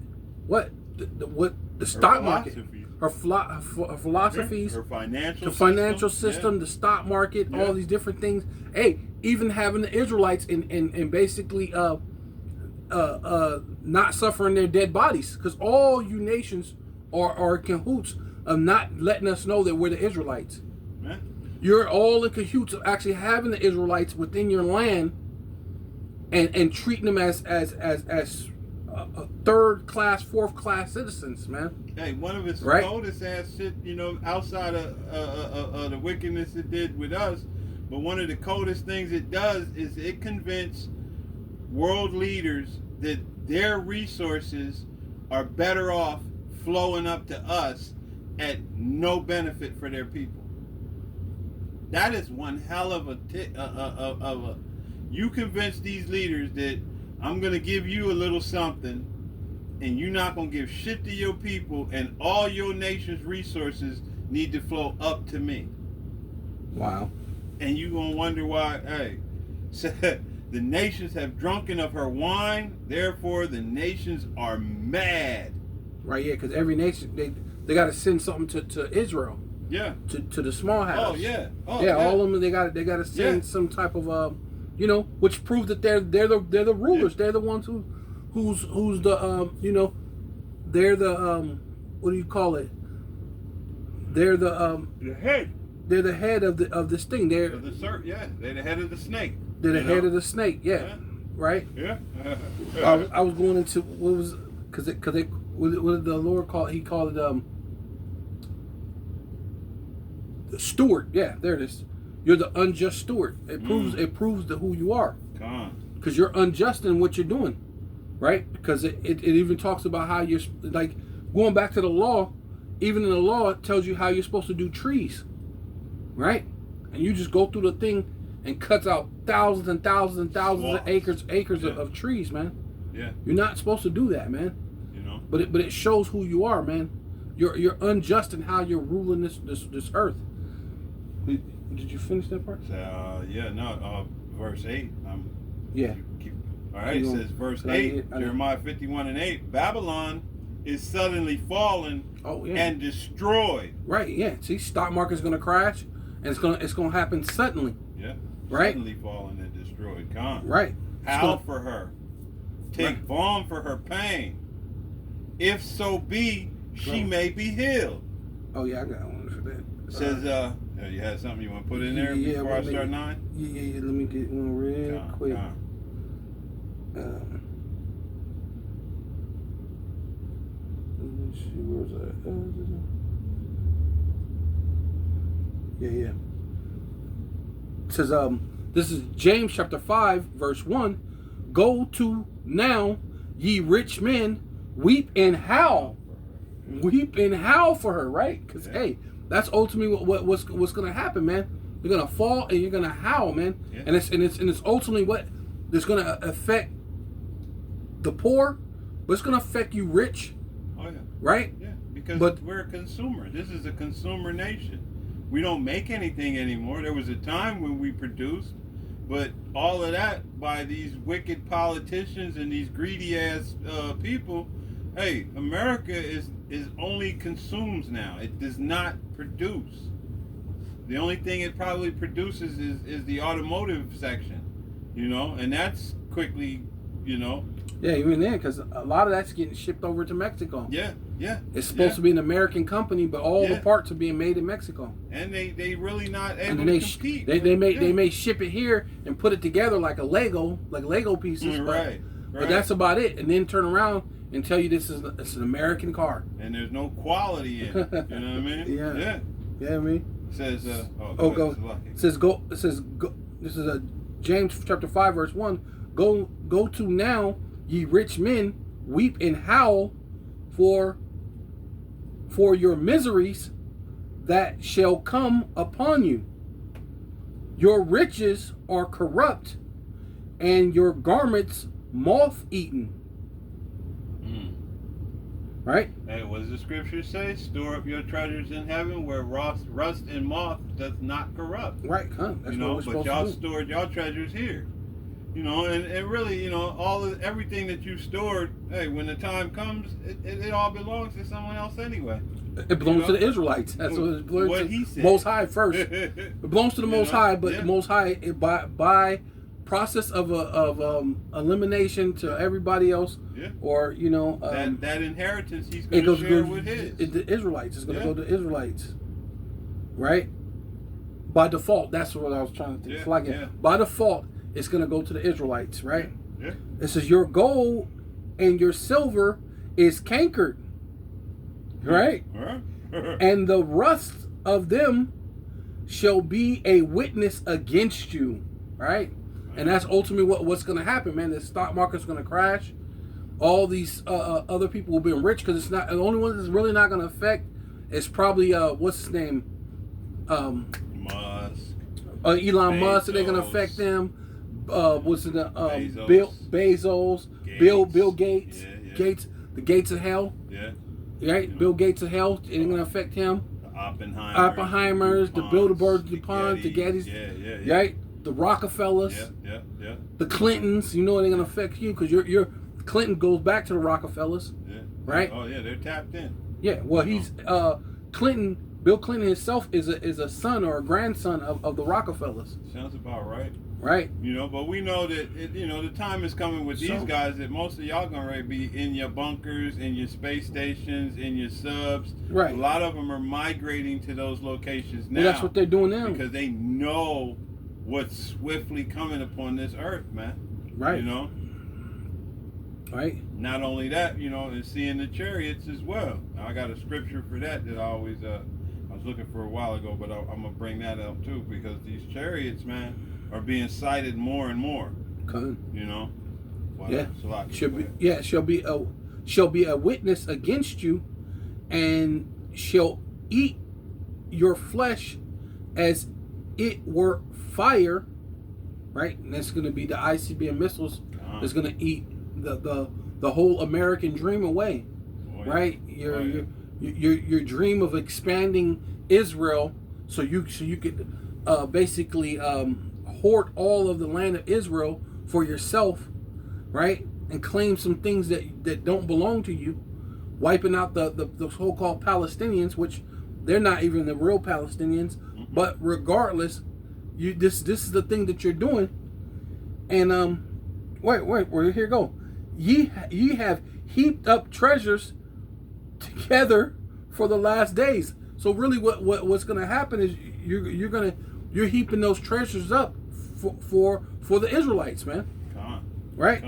what? The stock market. Her philosophies, her financial system, the stock market, all these different things. Hey, even having the Israelites and basically not suffering their dead bodies, because all you nations are in cahoots of not letting us know that we're the Israelites. Man. You're all in cahoots of actually having the Israelites within your land, and treating them as third class, fourth class citizens, man. Hey, one of his Right? coldest ass shit, outside of the wickedness it did with us, but one of the coldest things it does is it convinced world leaders that their resources are better off flowing up to us at no benefit for their people. That is one hell of a you convince these leaders that I'm going to give you a little something and you're not going to give shit to your people, and all your nation's resources need to flow up to me. Wow. And you're going to wonder why, hey, said the nations have drunken of her wine, therefore the nations are mad. Right, yeah, because every nation, they got to send something to Israel. Yeah. To the small house. Oh, yeah. Oh, yeah, all of them, they got to send some type of, which proves that they're the rulers. Yeah. They're the ones who's the, they're the, what do you call it? They're the head. They're the head of this thing. They're the head of the snake. They're the head of the snake. Yeah. Right. Yeah. I was going into what was because what did the Lord call it? He called it the steward. Yeah, there it is. You're the unjust steward. It proves who you are. Because you're unjust in what you're doing, right? Because it even talks about how you're like going back to the law. Even in the law, it tells you how you're supposed to do trees, right? And you just go through the thing and cuts out thousands and thousands and thousands of acres of trees, man. Yeah. You're not supposed to do that, man. But it shows who you are, man. You're unjust in how you're ruling this earth. Did you finish that part? Verse 8. Yeah. All right, it says verse 8, Jeremiah 51:8, Babylon is suddenly fallen and destroyed. Right, yeah. See, stock market's gonna crash, and it's gonna happen suddenly. Yeah. Right. Suddenly fallen and destroyed. Right. Howl for her. Take balm for her pain. If so be, she may be healed. Oh yeah, I got one for that. It says, you had something you want to put in there before I start 9? Yeah. Let me get one real quick. Let me see, where's that? Yeah. It says, this is James chapter 5, verse 1. Go to now, ye rich men, weep and howl. Weep and howl for her, right? Because, hey, that's ultimately what's going to happen, man. You're going to fall and you're going to howl, man. Yeah. And it's ultimately what is going to affect the poor, but it's going to affect you rich. Oh, yeah. Right? Yeah, because we're a consumer. This is a consumer nation. We don't make anything anymore. There was a time when we produced, but all of that by these wicked politicians and these greedy ass people. Hey, America is only consumes now. It does not produce. The only thing it probably produces is the automotive section, and that's quickly, Yeah, even then, because a lot of that's getting shipped over to Mexico. Yeah. It's supposed to be an American company, but all the parts are being made in Mexico. And they really not able to compete. They may ship it here and put it together like Lego pieces. But that's about it. And then turn around and tell you it's an American car. And there's no quality in it. You know what I mean? Yeah, I mean. It says go. It says go. This is James chapter 5 verse 1. Go to now, ye rich men, weep and howl for your miseries that shall come upon you. Your riches are corrupt, and your garments moth-eaten. Right? Hey, what does the scripture say? Store up your treasures in heaven where rust and moth does not corrupt. Right, huh? That's what we're supposed y'all to do. stored y'all treasures here. And really, everything that you stored, hey, when the time comes, it all belongs to someone else anyway. It belongs to the Israelites. That's what he said. Most High first. It belongs to the Most High, but the Most High, by process of elimination to everybody else, or that inheritance he's going to share with the Israelites. It's going to go to Israelites, right? By default, that's what I was trying to flag it. By default, it's going to go to the Israelites, right? Yeah. It says your gold and your silver is cankered, right? And the rust of them shall be a witness against you, right? And that's ultimately what's going to happen, man. The stock market's going to crash. All these other people will be rich because it's not the only one that's really not going to affect is probably what's his name, Musk, Elon Musk. They're going to affect them. What's it? Bezos. Bill Gates, Gates, the gates of hell. Yeah. Right, Bill Gates of hell. It's going to affect him. Oppenheimers, the Bilderberg, DuPont, the Gettys, right? The Rockefellers, the Clintons. You know they're going to affect you because your Clinton goes back to the Rockefellers, right? Oh yeah, they're tapped in. Yeah, well he's Clinton. Bill Clinton himself is a son or a grandson of the Rockefellers. Sounds about right. Right. But we know that the time is coming with these guys that most of y'all gonna be in your bunkers, in your space stations, in your subs. Right. A lot of them are migrating to those locations now. Well, that's what they're doing now because they know what's swiftly coming upon this earth, man. Right. Right. Not only that, and seeing the chariots as well. Now, I got a scripture for that I always I was looking for a while ago, but I'm gonna bring that up too because these chariots, man, are being sighted more and more. Well, shall be a witness against you, and shall eat your flesh as it were fire. Right, and that's going to be the ICBM missiles. That's going to eat the whole American dream away. Right, your dream of expanding Israel, so you could basically hoard all of the land of Israel for yourself, right? And claim some things that don't belong to you, wiping out the so-called Palestinians, which they're not even the real Palestinians. But regardless, this is the thing that you're doing. And wait, here you go. Ye have heaped up treasures together for the last days. So really, what's going to happen is you're heaping those treasures up for the Israelites, man. Right?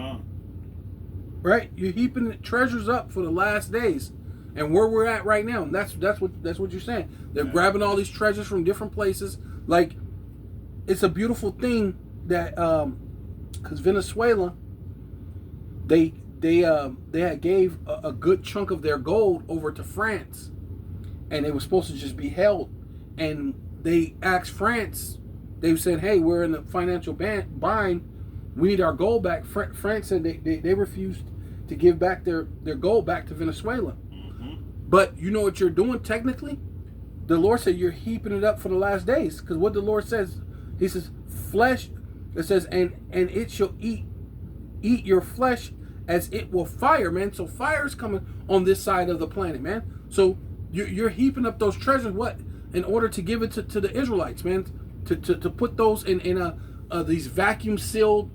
Right? You're heaping treasures up for the last days, and where we're at right now. And that's what you're saying. They're grabbing all these treasures from different places. Like, it's a beautiful thing that because Venezuela, they had gave a good chunk of their gold over to France, and it was supposed to just be held. And they asked France. They said, "Hey, we're in a financial bind. We need our gold back." France said they refused to give back their gold back to Venezuela. But you know what you're doing technically? The Lord said you're heaping it up for the last days. Because what the Lord says, He says, flesh. It says, and it shall eat your flesh as it will fire, man. So fire is coming on this side of the planet, man. So you're heaping up those treasures. What? In order to give it to the Israelites, man. To put those in these vacuum sealed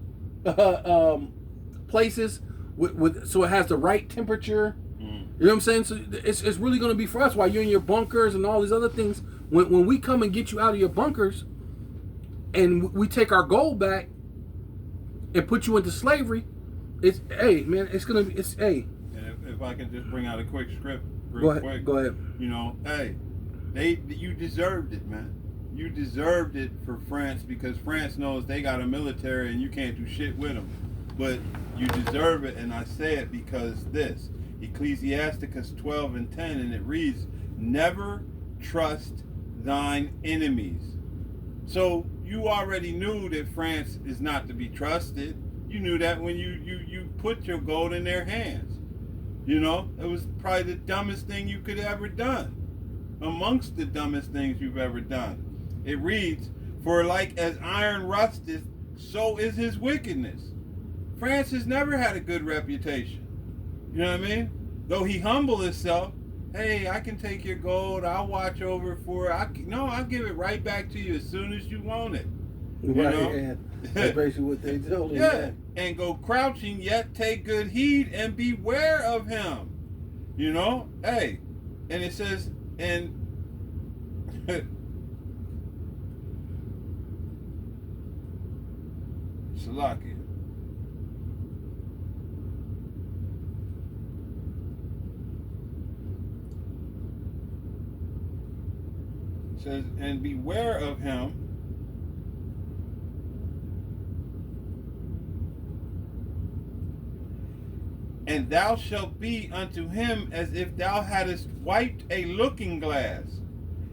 places with so it has the right temperature. You know what I'm saying? So it's really going to be for us while you're in your bunkers and all these other things. When we come and get you out of your bunkers and we take our gold back and put you into slavery, it's man. It's hey. And if I can just bring out a quick script quick. Go ahead. You deserved it, man. You deserved it for France because France knows they got a military and you can't do shit with them. But you deserve it, and I say it because this. Ecclesiasticus 12:10, and it reads, "Never trust thine enemies." So you already knew that France is not to be trusted. You knew that when you put your gold in their hands. It was probably the dumbest thing you could ever done. Amongst the dumbest things you've ever done. It reads, "For like as iron rusteth, so is his wickedness." France has never had a good reputation. You know what I mean? Though he humbled himself, hey, I can take your gold, I'll watch over for it. I'll give it right back to you as soon as you want it. Right, and that's basically what they told him. Yeah. And go crouching, yet take good heed and beware of him. You know? Hey. And it says, and Salakia. It says, and beware of him. And thou shalt be unto him as if thou hadst wiped a looking glass,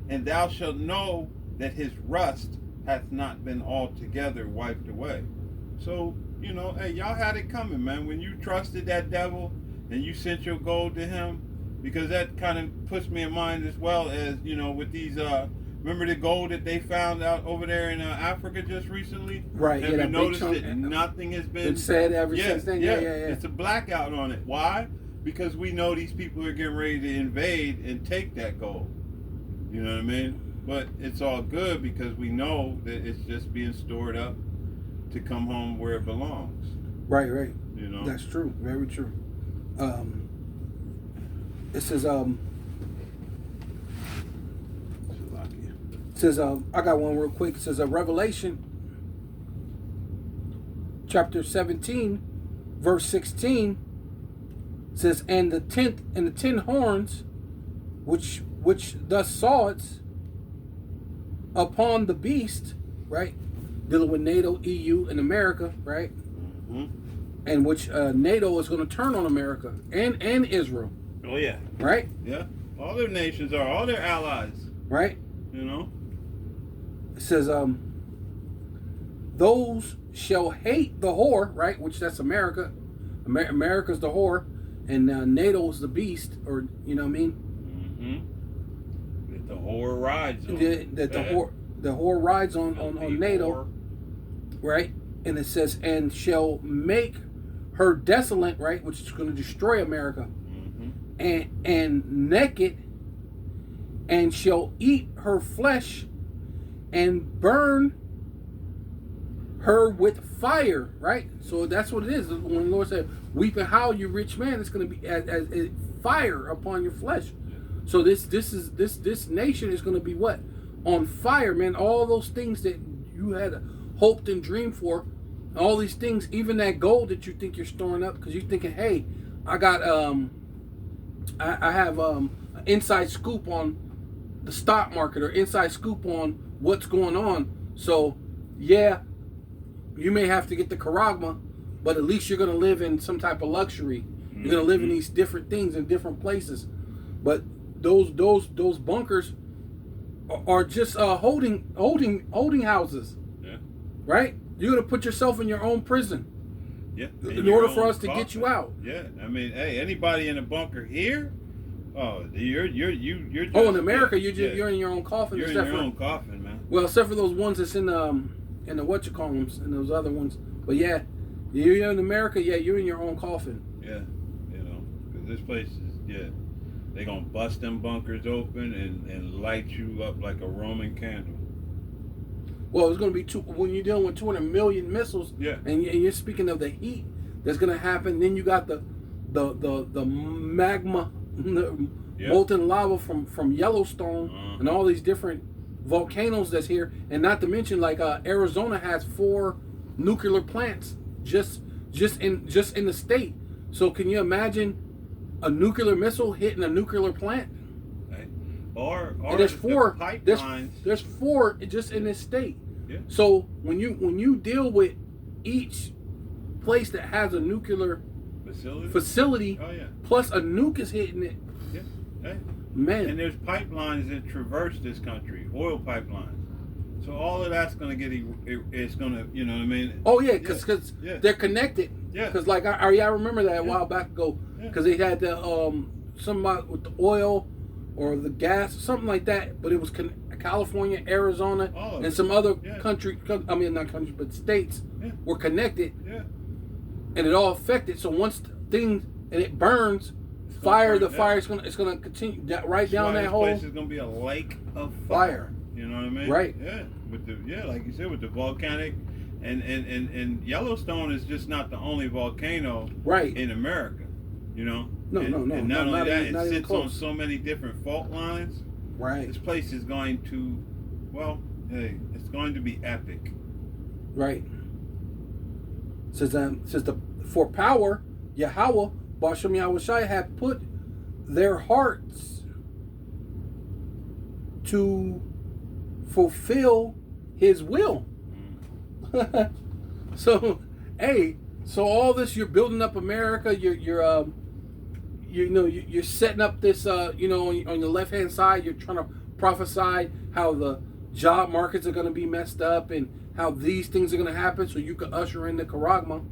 and thou shalt know that his rust hath not been altogether wiped away. So, you know, hey, y'all had it coming, man. When you trusted that devil and you sent your gold to him, because that kind of puts me in mind as well as, you know, with these, remember the gold that they found out over there in Africa just recently? Right. Have you noticed that nothing has been said ever since then? Yeah. It's a blackout on it. Why? Because we know these people are getting ready to invade and take that gold. You know what I mean? But it's all good because we know that it's just being stored up to come home where it belongs. Right. You know? That's true. Very true. It says, I got one real quick. It says, Revelation chapter 17, verse 16 says, and the 10 horns, which thus saw it upon the beast, right? Dealing with NATO, EU, and America, right? Mm-hmm. And which NATO is going to turn on America and Israel. Oh yeah. Right? Yeah. All their nations are, all their allies. Right? You know? It says, those shall hate the whore, right? Which that's America. America's the whore, and NATO's the beast, or you know what I mean? Mm-hmm. That the whore rides on. The whore rides on NATO, whore. Right? And it says, and shall make her desolate, right? Which is going to destroy America, and naked, and shall eat her flesh, and burn her with fire, right? So that's what it is. When the Lord said, "Weep and howl, you rich man," it's going to be as fire upon your flesh. So this nation is going to be what? On fire, man. All those things that you had hoped and dreamed for, all these things, even that gold that you think you're storing up, because you're thinking, hey, I got I have an inside scoop on the stock market or inside scoop on what's going on. So yeah, you may have to get the charagma, but at least you're going to live in some type of luxury. You're going to live in these different things in different places. But those bunkers are just holding houses. Yeah. Right? You're going to put yourself in your own prison. Yeah. In order for us to get you out. Yeah. I mean, hey, anybody in a bunker here? Oh, you're just, in America, you're in your own coffin. You're in your own coffin, man. Well, except for those ones that's in the whatchamacallums and those other ones. But yeah, you're in America. Yeah, you're in your own coffin. Yeah, you know, because this place is they gonna bust them bunkers open and light you up like a Roman candle. Well, it's gonna be when you're dealing with 200 million missiles. Yeah. And you're speaking of the heat that's gonna happen. Then you got the magma. Molten lava from Yellowstone and all these different volcanoes that's here, and not to mention like Arizona has 4 nuclear plants just in the state. So can you imagine a nuclear missile hitting a nuclear plant? Right. Or there's 4 pipelines. There's 4 just in this state. Yeah. So when you deal with each place that has a nuclear facility, oh, yeah. plus a nuke is hitting it. Yeah. Hey. Man. And there's pipelines that traverse this country, oil pipelines. So all of that's going to get, it's going to, you know what I mean? Oh yeah, because they're connected. Yeah. Because like I remember that a while back ago, because they had the somebody with the oil or the gas, something like that. But it was California, Arizona, and some other country. I mean, not country, but states were connected. Yeah. And it all affected. So once it burns, the fire is gonna continue right down that hole. This place is gonna be a lake of fire. You know what I mean? Right. Yeah. Like you said, with the volcanic, and Yellowstone is just not the only volcano right in America. You know. No. And not only that, not it even sits on close. so many different fault lines. Right. This place is going to, well, hey, it's going to be epic. Right. Says for power, Yahweh, Bashem Yahushai had put their hearts to fulfill His will. So, hey, so all this, you're building up America. You're setting up this. On your left hand side, you're trying to prophesy how the job markets are going to be messed up and how these things are going to happen, so you can usher in the Karagma,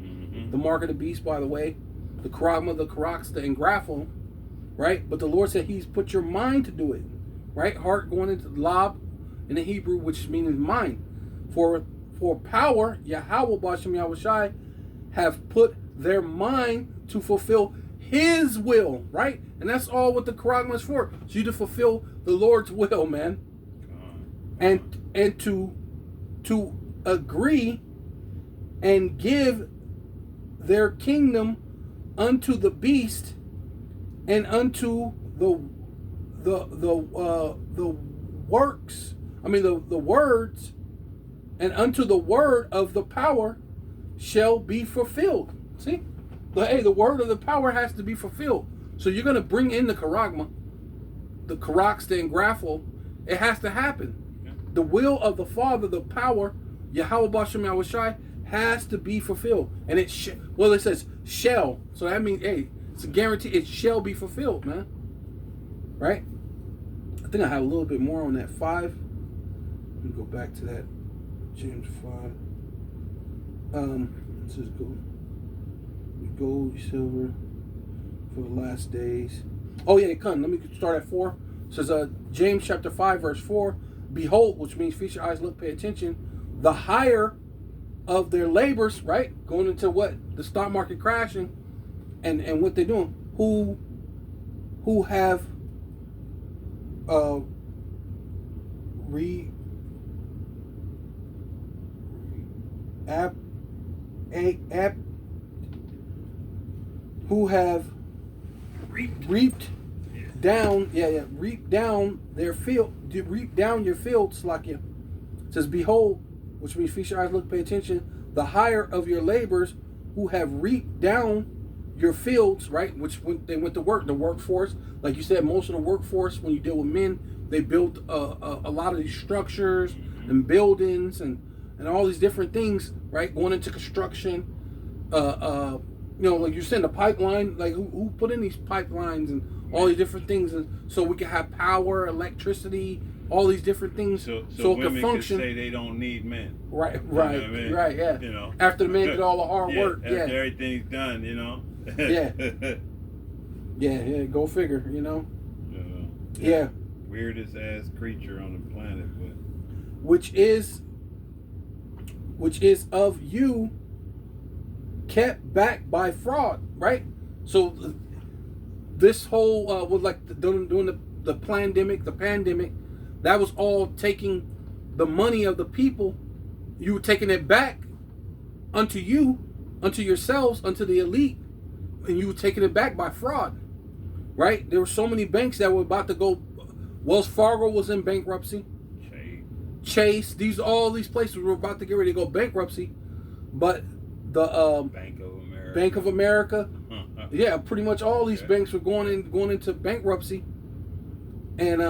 the mark of the beast. By the way, the Karagma, the Karaksta, and Graphel, right? But the Lord said He's put your mind to do it, right? Heart going into Lab in the Hebrew, which means mind. For power, Yahweh Bashem Yahushai have put their mind to fulfill His will, right? And that's all what the Karagma is for. So you to fulfill the Lord's will, man. And to agree and give their kingdom unto the beast and unto the works. I mean the words, and unto the word of the power shall be fulfilled. See? The word of the power has to be fulfilled. So you're going to bring in the Karagma, the Karaksta and Graphel. It has to happen. Yeah. The will of the Father, the power, Yahweh Bashem Yahushai, has to be fulfilled. And it says shall. So that means, hey, it's a guarantee. It shall be fulfilled, man. Right? I think I have a little bit more on that 5. Let me go back to that. James 5. Let's just go. Gold, silver for the last days. Oh yeah, come. Let me start at 4. It says James chapter 5 verse 4. Behold, which means feast your eyes, look, pay attention. The hire of their labors, right? Going into what? The stock market crashing, and what they're doing. Who have who have reaped down, reaped down their field, reap down your fields, like you. It says, behold, which means feast your eyes, look, pay attention, the hire of your labors who have reaped down your fields, right? Which when they went to work, the workforce, like you said, most of the workforce, when you deal with men, they built a lot of these structures and buildings and all these different things, right? Going into construction, like you're saying, the pipeline, like who put in these pipelines and all these different things, and so we can have power, electricity, all these different things, so it can function. Can say they don't need men. Right, you know what I mean? Right, yeah. After the men did all the hard work, after everything's done, yeah. Go figure, Yeah. Weirdest ass creature on the planet, but which is of you kept back by fraud, right? So this whole was like during the pandemic, that was all taking the money of the people. You were taking it back unto you, unto yourselves, unto the elite, and you were taking it back by fraud, right? There were so many banks that were about to go. Wells Fargo was in bankruptcy. Chase, all these places were about to get ready to go bankruptcy, but the Bank of America, yeah, pretty much all these banks were going into bankruptcy, and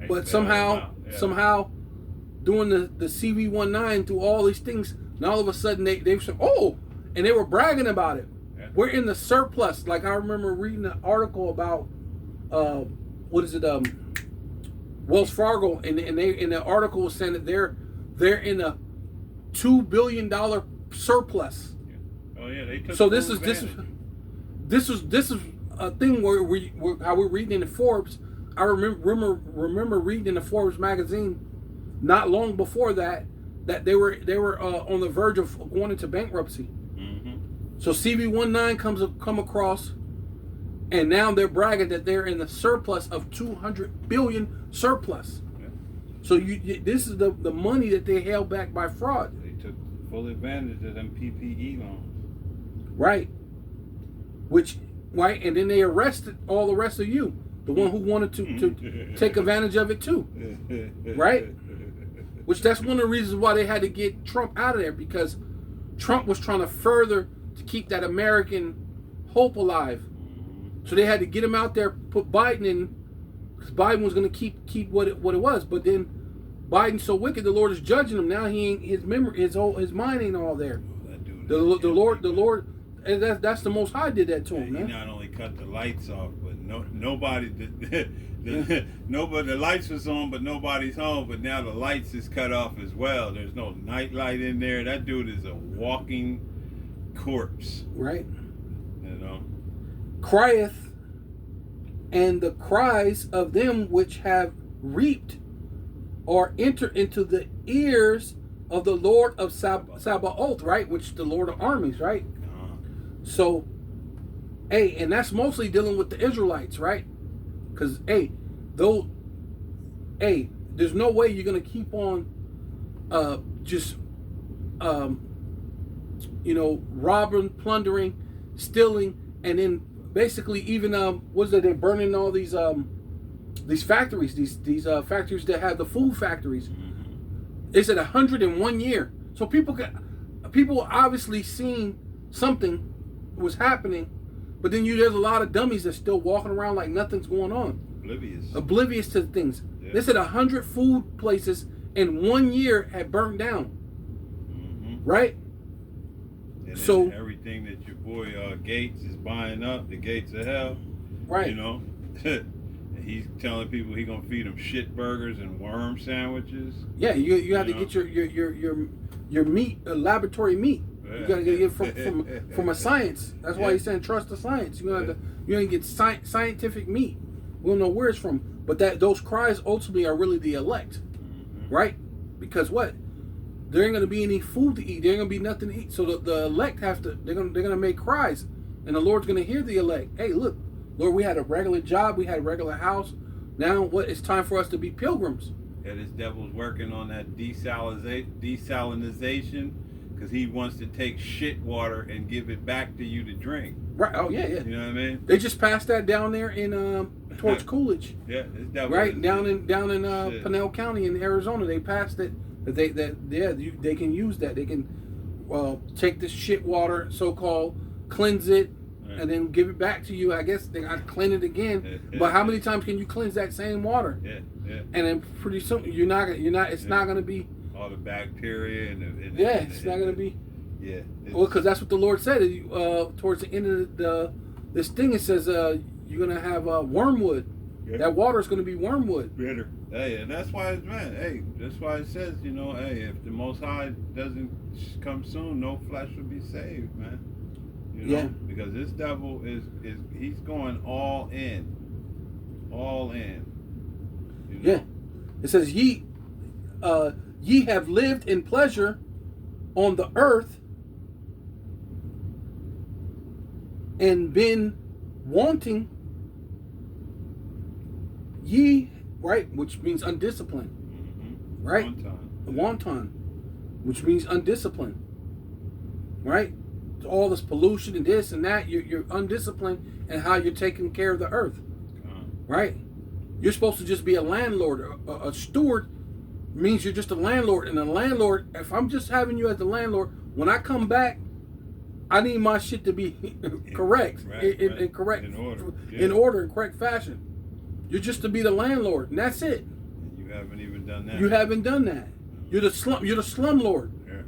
but somehow doing the CV19 through all these things, and all of a sudden they said, and they were bragging about it. Yeah. We're in the surplus. Like I remember reading an article about Wells Fargo, and they in the article was saying that they're in a $2 billion surplus. Yeah. Oh yeah, they took. So this is a thing where how we're reading in the Forbes. I remember reading in the Forbes magazine not long before that they were on the verge of going into bankruptcy. Mm-hmm. So CV19 come across, and now they're bragging that they're in the surplus of 200 billion surplus. Yeah. So this is the money that they held back by fraud. They took full advantage of them PPE loans. Right. Right, and then they arrested all the rest of you, the one who wanted to take advantage of it too. Right? Which that's one of the reasons why they had to get Trump out of there, because Trump was trying to further to keep that American hope alive. So they had to get him out there, put Biden in, because Biden was going to keep what it was. But then Biden's so wicked, the Lord is judging him. Now he ain't, his mind ain't all there. The Lord, and that's the Most High did that to him. He not only cut the lights off, but nobody the lights was on, but nobody's home. But now the lights is cut off as well. There's no night light in there. That dude is a walking corpse. Right. You know. Crieth, and the cries of them which have reaped or enter into the ears of the Lord of Sabaoth, right? Which is the Lord of armies, right? So, and that's mostly dealing with the Israelites, right? Because, there's no way you're going to keep on robbing, plundering, stealing, and then basically even, they're burning all these factories, these factories that have the food factories. They said 101 year. So people obviously seen something was happening, but then there's a lot of dummies that's still walking around like nothing's going on. Oblivious to things. Yeah. They said 100 food places in 1 year had burnt down. Right? And so everything that your boy Gates is buying up, the gates of hell. Right. You know. He's telling people he's gonna feed them shit burgers and worm sandwiches. Yeah, you have to get your meat, laboratory meat. You gotta get it from a science. That's why he's saying trust the science. You're gonna get scientific meat. We don't know where it's from, but those cries ultimately are really the elect, right? Because what? There ain't gonna be any food to eat. There ain't gonna be nothing to eat. So the elect have to. They're gonna make cries, and the Lord's gonna hear the elect. Hey, look, Lord, we had a regular job, we had a regular house. Now what? It's time for us to be pilgrims. Yeah, this devil's working on that desalinization. Because he wants to take shit water and give it back to you to drink. Right. Oh yeah. You know what I mean? They just passed that down there in towards Coolidge. Yeah. Right down in Pinell County in Arizona. They passed it. They can use that. They can take this shit water, so-called, cleanse it, and then give it back to you. I guess they got to clean it again. But how many times can you cleanse that same water? Yeah. And then pretty soon it's not gonna be all the bacteria and it's not going to be. Yeah. Well, because that's what the Lord said. Towards the end of this thing, it says you're going to have wormwood. Yeah. That water is going to be wormwood. Bitter. Hey, and that's why it's that's why it says, if the Most High doesn't come soon, no flesh will be saved, man. Because this devil he's going all in. All in. Yeah. It says ye have lived in pleasure on the earth and been wanting, right, which means undisciplined, right? Wanton, which means undisciplined, right? All this pollution and this and that, you're undisciplined in how you're taking care of the earth, right? You're supposed to just be a landlord, a steward. Means you're just a landlord, and a landlord, if I'm just having you as the landlord, when I come back, I need my shit to be correct, in correct, in order, in correct fashion. You're just to be the landlord, and that's it. You haven't even done that. You haven't done that. You're the slum lord. Yeah.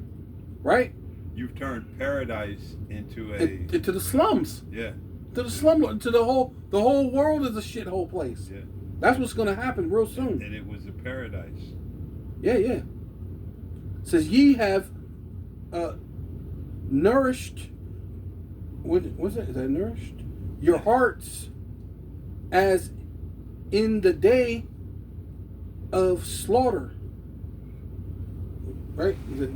Right? You've turned paradise into into the slums. Yeah. To the slum lord, to the whole world is a shithole place. Yeah. That's what's gonna happen real soon. And it was a paradise. Yeah. It says ye have nourished. What's that? Is that nourished? Your hearts as in the day of slaughter. Right? Is it?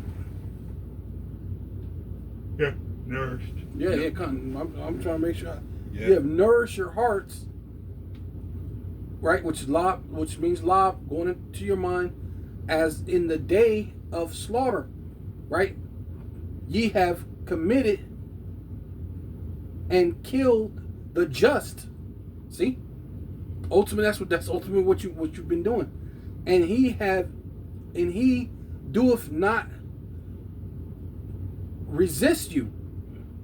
Yeah, nourished. Yeah. I'm trying to make sure. You have nourished your hearts. Right, which means lob, going into your mind. as in the day of slaughter, right? Ye have committed and killed the just. See, ultimately, that's ultimately what you've been doing, and he doeth not resist you,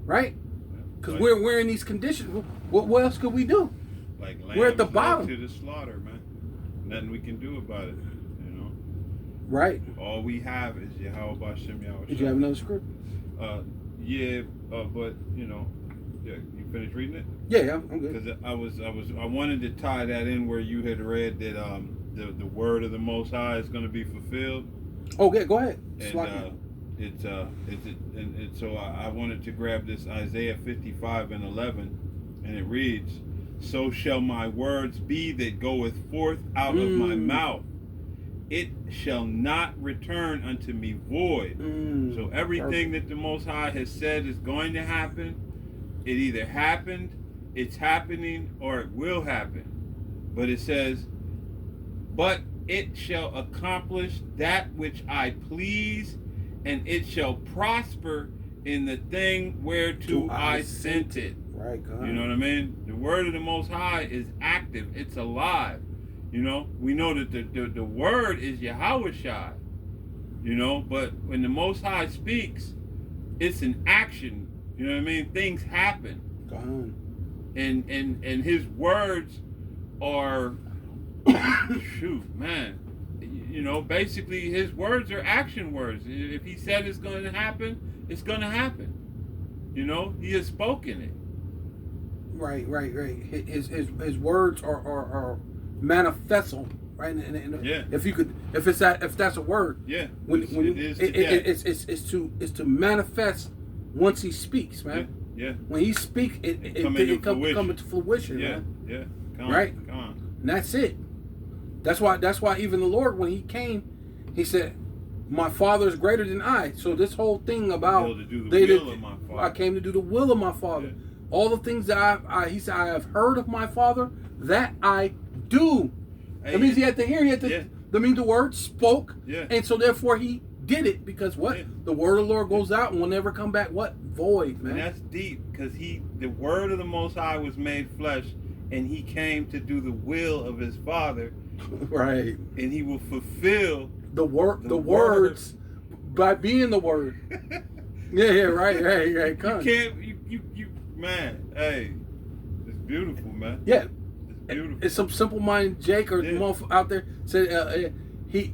right? Because we're in these conditions. What else could we do? Like we're at the bottom to the slaughter, man. Nothing we can do about it, you know. Right. All we have is Yahweh B'Shem Yahweh. Did you have another script? Yeah, but you know, yeah. You finished reading it? Yeah, I'm good. Because I wanted to tie that in where you had read that the word of the Most High is going to be fulfilled. Oh, yeah, go ahead. And so I wanted to grab this Isaiah 55:11, and it reads, "So shall my words be that goeth forth out of my mouth. It shall not return unto me void." So everything that the Most High has said is going to happen, it either happened, it's happening, or it will happen. But it says, "But it shall accomplish that which I please, and it shall prosper in the thing whereto I sent it." Right, God. You know what I mean? The word of the Most High is active. It's alive. You know, we know that the word is Yahweh Shai. You know, but when the Most High speaks, it's an action. You know what I mean? Things happen. God. And his words are shoot, man. You know, basically his words are action words. If he said it's going to happen, it's going to happen. You know, he has spoken it. Right. His words are manifesto, right? And yeah. If that's a word. Yeah. It's to manifest once he speaks, man. Yeah. When he speaks, it come into fruition. Yeah. Man. Yeah. Right. And that's it. That's why even the Lord, when he came, he said, "My Father is greater than I." So this whole thing about I came to do the will of my Father. Yeah. All the things that he said, "I have heard of my Father, that I do." That means he had to hear. That means the word spoke. Yeah. And so therefore he did it, because what? Yeah. The word of the Lord goes out and will never come back. What? Void, man. And that's deep, because the word of the Most High was made flesh, and he came to do the will of his Father. Right. And he will fulfill the words by being the word. yeah, right. Come. You can't you man, hey. It's beautiful, man. Yeah. It's beautiful. It's some simple-minded Jake or out there said he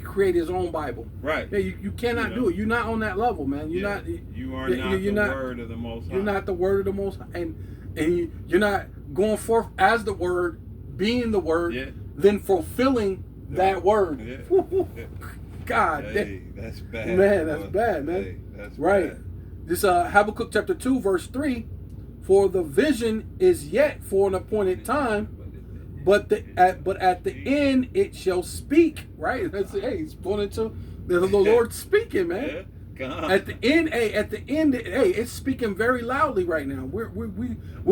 created his own Bible. Right. Yeah, you cannot do it. You're not on that level, man. You're not. You are not the word of the Most High. You're not the word of the Most High, and you're not going forth as the word, being the word, then fulfilling that word. Yeah. God, hey, that's bad. Man, that's bad, man. Hey, that's right. Bad. This Habakkuk chapter 2, verse 3. For the vision is yet for an appointed time, but at the end it shall speak. Right? That's he's pointing to the Lord speaking, man. Yeah. At the end, it's speaking very loudly right now. We're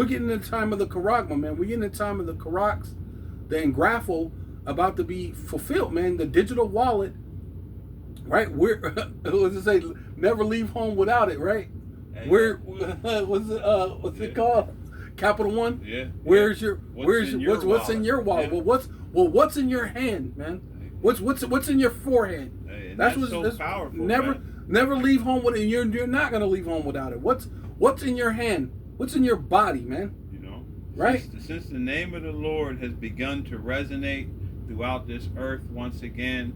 getting in the time of the Karagma, man. We're getting in the time of the Karaks, the Engraphel about to be fulfilled, man. The digital wallet, right? We're what's it say? Never leave home without it, right? Hey, what's it called? Capital One. Yeah. What's in your wallet? Yeah. What's in your hand, man? What's in your forehead? Hey, that's so powerful. Never leave home with it. You're not gonna leave home without it. What's in your hand? What's in your body, man? You know, right? Since the name of the Lord has begun to resonate throughout this earth once again,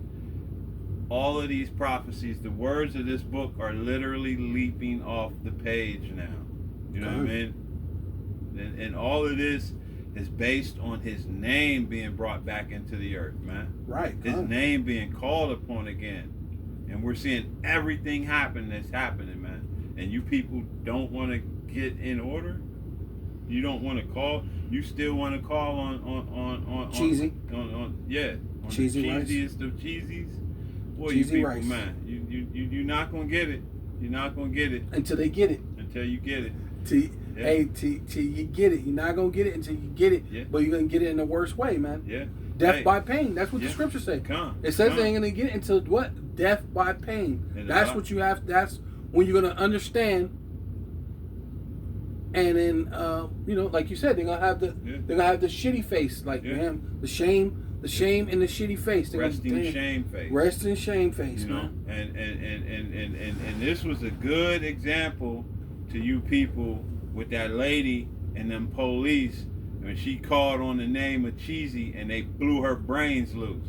all of these prophecies, the words of this book are literally leaping off the page now. You know what I mean? And all of this is based on his name being brought back into the earth, man. Right. His name being called upon again. And we're seeing everything happen that's happening, man. And you people don't want to get in order. You don't want to call. You still want to call on cheesy. On cheesy the cheesiest of cheesies. Boy, cheesy you people, rice. Man, you're not gonna get it. You're not gonna get it until they get it. Until you get it. Till you get it. You're not gonna get it until you get it. Yeah. But you're gonna get it in the worst way, man. Yeah. Death by pain. That's what the scriptures say. It says they ain't gonna get into what? Death by pain. That's what you have. That's when you're gonna understand. And then like you said, they're gonna have the shitty face, like man, the shame and the shitty face. Resting shame face. Resting shame face, you know? man. And this was a good example to you people with that lady and them police when she called on the name of Cheesy and they blew her brains loose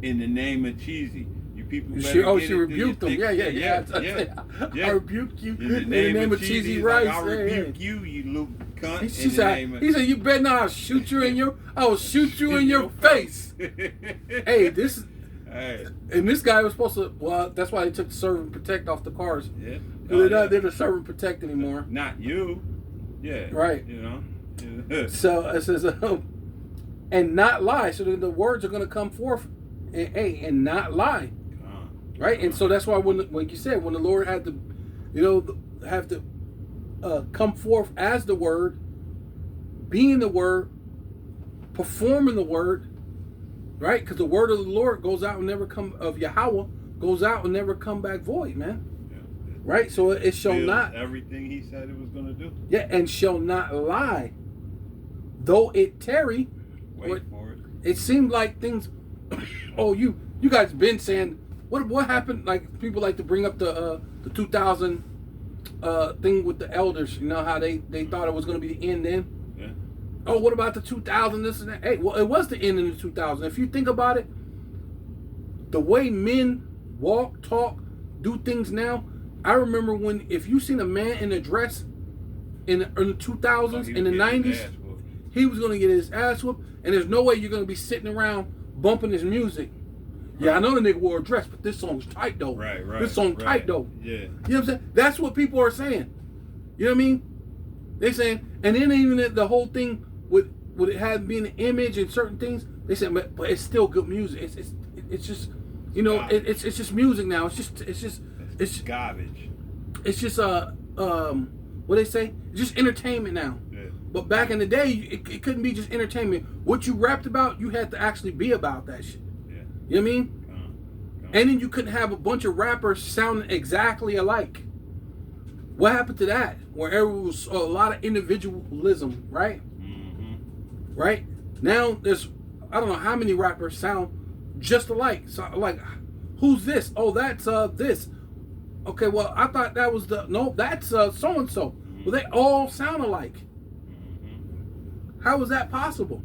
in the name of Cheesy. You people she rebuked them. Yeah. I rebuke you in the name of Cheesy Rice. Like, I rebuke you, you little cunt. He said, you better not shoot you in your. I will shoot you in your face. Hey, this. Hey. And this guy was supposed to. Well, that's why they took the serve and protect off the cars. Yeah. They're the serve and protect anymore. Not you. Yeah. Right. You know. So it says, and not lie. So the words are going to come forth, and not lie. Right, and so that's why like you said, when the Lord had to, have to come forth as the Word, being the Word, performing the Word, right? Because the Word of the Lord goes out and never come of Yahweh goes out and never come back void, man. Yeah. Right, so it shall not everything He said it was going to do. Yeah, and shall not lie, though it tarry. Wait for it. It seemed like things. Oh, you guys been saying. What happened? Like people like to bring up the 2000 thing with the elders. You know how they thought it was going to be the end then. Yeah. Oh, what about the 2000 this and that? Hey, well, it was the end in the 2000. If you think about it, the way men walk, talk, do things now. I remember if you seen a man in a dress in the 2000s, in the 90s, he was going to get his ass whooped, and there's no way you're going to be sitting around bumping his music. Yeah, I know the nigga wore a dress, but this song's tight though. Right. This song tight though. Yeah. You know what I'm saying? That's what people are saying. You know what I mean? They saying, and then even the whole thing with it had being an image and certain things, they said, but it's still good music. It's just, it's just music now. It's just garbage. It's just what they say? It's just entertainment now. Yeah. But back in the day, it couldn't be just entertainment. What you rapped about, you had to actually be about that shit. You know what I mean? And then you couldn't have a bunch of rappers sounding exactly alike. What happened to that? Where there was a lot of individualism, right? Mm-hmm. Right? Now there's, I don't know how many rappers sound just alike. So like, who's this? Oh, that's this. Okay, well, I thought that was that's so-and-so. Well, they all sound alike. Mm-hmm. How is that possible?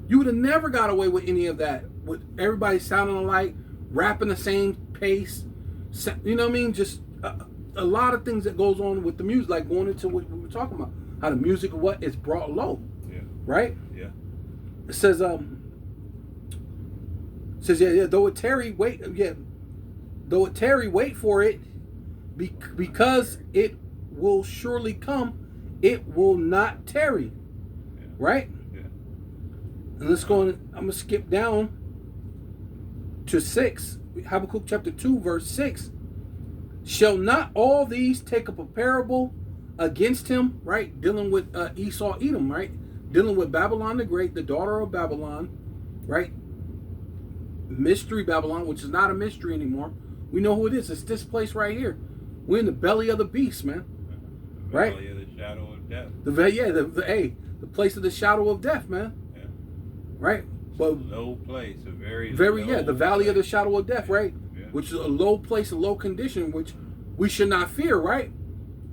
You would have never got away with any of that. With everybody sounding alike, rapping the same pace. You know what I mean? Just a lot of things that goes on with the music, like going into what we were talking about. How the music is brought low. Yeah. Right? Yeah. It says, though it tarry, wait for it, because it will surely come, it will not tarry. Yeah. Right? Yeah. And let's go on, I'm going to skip down to 6. Habakkuk chapter 2, verse 6. Shall not all these take up a parable against him, right? Dealing with Esau, Edom, right? Dealing with Babylon the Great, the daughter of Babylon, right? Mystery Babylon, which is not a mystery anymore. We know who it is. It's this place right here. We're in the belly of the beast, man. Right? The belly of the shadow of death. The place of the shadow of death, man. Yeah. Right? But low place, a very the valley of the shadow of death, right? Yeah. Which is a low place, a low condition, which we should not fear, right?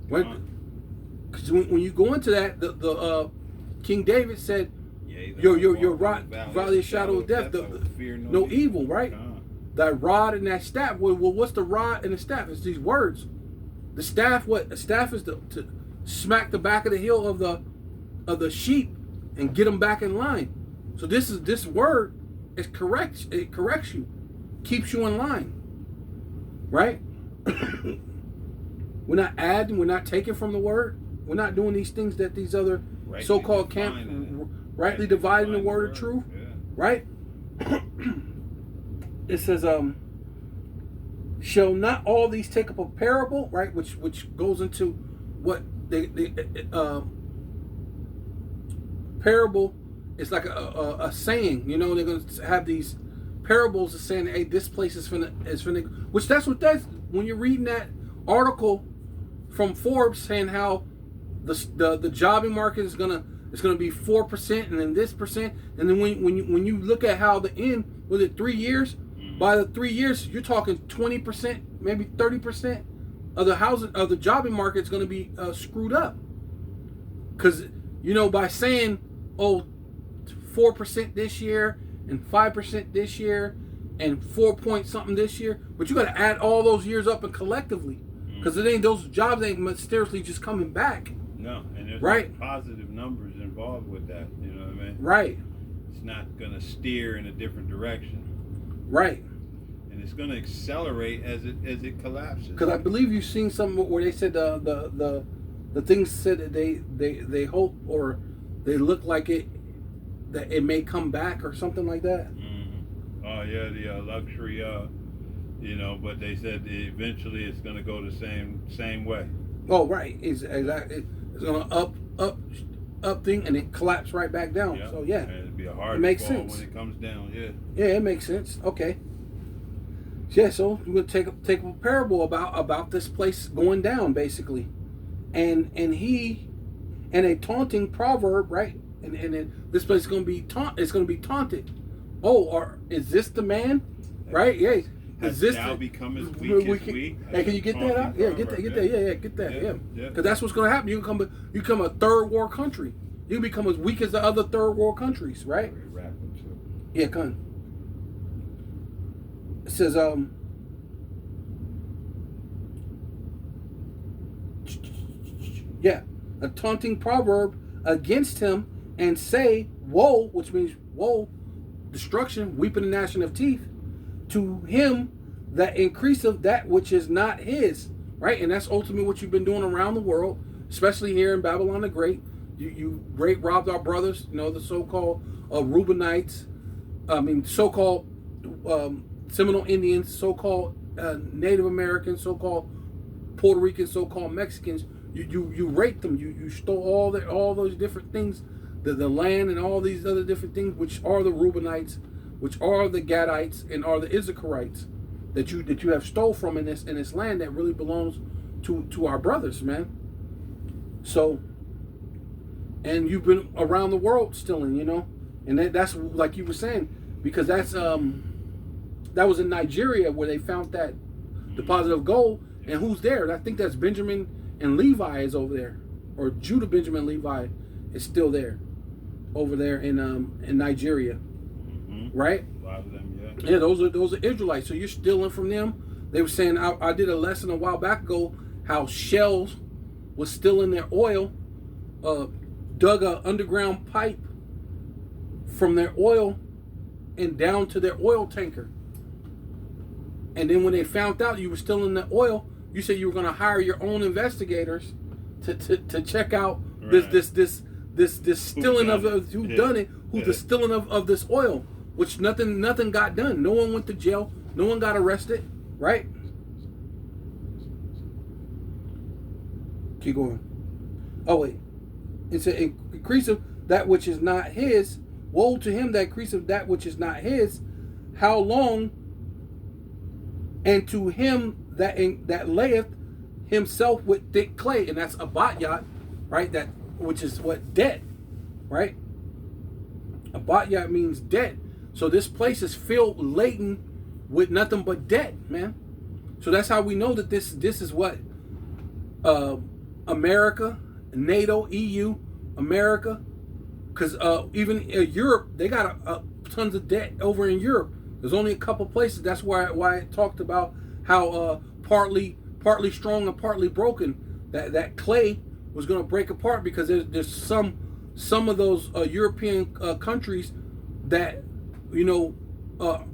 Because when you go into that, the King David said, your valley of shadow of death, no evil, right? That rod and that staff. Well, what's the rod and the staff? It's these words. The staff, what? The staff is to smack the back of the heel of the sheep and get them back in line. So this word is correct. It corrects you, keeps you in line, right? We're not adding. We're not taking from the word. We're not doing these things that these other so-called rightly dividing the word of truth, right? It says, shall not all these take up a parable, right? Which goes into what parable it's like a saying, you know. They're going to have these parables of saying, "Hey, this place is finna," which that's what that's when you're reading that article from Forbes saying how the jobbing market is gonna be 4%, and then this percent, and then when you look at how the end was it 3 years, by the 3 years you're talking 20%, maybe 30% of the housing of the jobbing market is going to be screwed up, because you know, by saying 4% this year and 5% this year and 4 point something this year, but you got to add all those years up and collectively, because it ain't, those jobs ain't mysteriously just coming back. No, and there's right. positive numbers involved with that. You know what I mean? Right. It's not going to steer in a different direction. Right. And it's going to accelerate as it collapses. Because I believe you've seen something where they said the things said that they hope, or they look like that it may come back or something like that. Mm-hmm. Oh yeah, the luxury, you know, but they said eventually it's going to go the same way. Oh right, exactly. It's going to up thing and it collapse right back down. Yeah. So yeah, and it'd be a hard it makes fall sense when it comes down. Yeah. Yeah, it makes sense. Okay. Yeah, so we're gonna take a parable about this place going down, basically, and a taunting proverb, right? And this place is gonna be taunted. Oh, or is this the man? Right? Yeah. Has now become as weak as we? Hey, can you get that out? Yeah, get that. Yeah, get that. Yeah. Because that's what's gonna happen. You become a third world country. You can become as weak as the other third world countries, right? Yeah, come. It says, a taunting proverb against him, and say, woe, which means woe, destruction, weeping and gnashing of teeth, to him that increaseth that which is not his, right? And that's ultimately what you've been doing around the world, especially here in Babylon the Great. You robbed our brothers, you know, the so-called Reubenites, so-called Seminole Indians, so-called Native Americans, so-called Puerto Ricans, so-called Mexicans. You raped them. You stole all those different things, the land and all these other different things, which are the Reubenites, which are the Gadites, and are the Issacharites that you have stole from in this land that really belongs to our brothers, man. So, and you've been around the world stealing, you know, and that's like you were saying, because that was in Nigeria where they found that deposit of gold. And who's there? I think that's Benjamin and Levi is over there, or Judah, Benjamin, Levi is still there, over there in Nigeria, right? A lot of them, yeah. Yeah, those are Israelites. So you're stealing from them. They were saying, I did a lesson a while back ago how Shells was stealing their oil, dug a underground pipe from their oil and down to their oil tanker. And then when they found out you were stealing the oil, you said you were going to hire your own investigators to check out this stealing of who done it, the stealing of this oil, which nothing got done. No one went to jail. No one got arrested, right? Keep going. Oh wait, it's an increase of that which is not his. Woe to him that increaseth that which is not his. How long? And to him that layeth himself with thick clay, and that's a batyat, right? That which is what, debt, right? A batyat means debt. So this place is filled laden with nothing but debt, man. So that's how we know that this is what America, NATO, EU, America, because even Europe, they got tons of debt over in Europe. There's only a couple places. That's why I talked about how partly strong and partly broken. That clay was going to break apart because there's some of those European countries that, you know,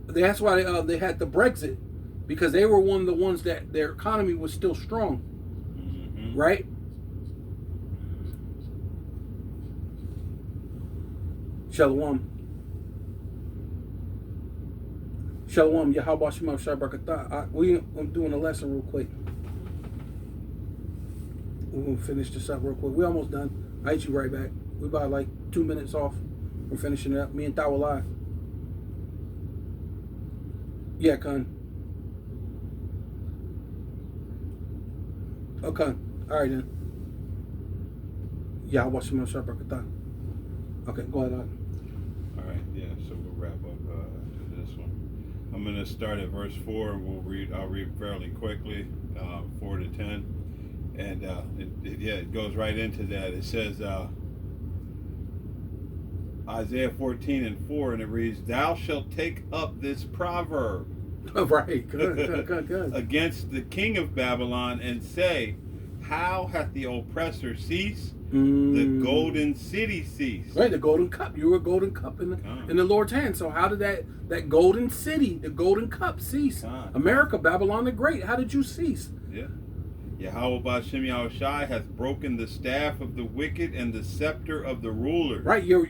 that's why they had the Brexit, because they were one of the ones that their economy was still strong, right? Shalom. Shalom, Yahweh Shema Shabrakatah. I'm doing a lesson real quick. We're going to finish this up real quick. We're almost done. I'll hit you right back. We're about like 2 minutes off. We're finishing it up. Me and Thao live. Yeah, Con. Okay. All right then. Yeah, I'll watch some Sharp Rakata. Okay, go ahead. All right, yeah. So we'll wrap up after this one. I'm gonna start at verse 4, and I'll read fairly quickly, 4 to 10, and it goes right into that. It says Isaiah 14:4, and it reads, "Thou shalt take up this proverb." Right, good. Against the king of Babylon, and say, how hath the oppressor ceased? Mm. The golden city ceased. Right, the golden cup. You were a golden cup in the Lord's hand. So how did that golden city, the golden cup, cease? America, Babylon the Great. How did you cease? Yeah. Yahweh Ba'Shem Yahushai hath broken the staff of the wicked and the scepter of the ruler. Right, your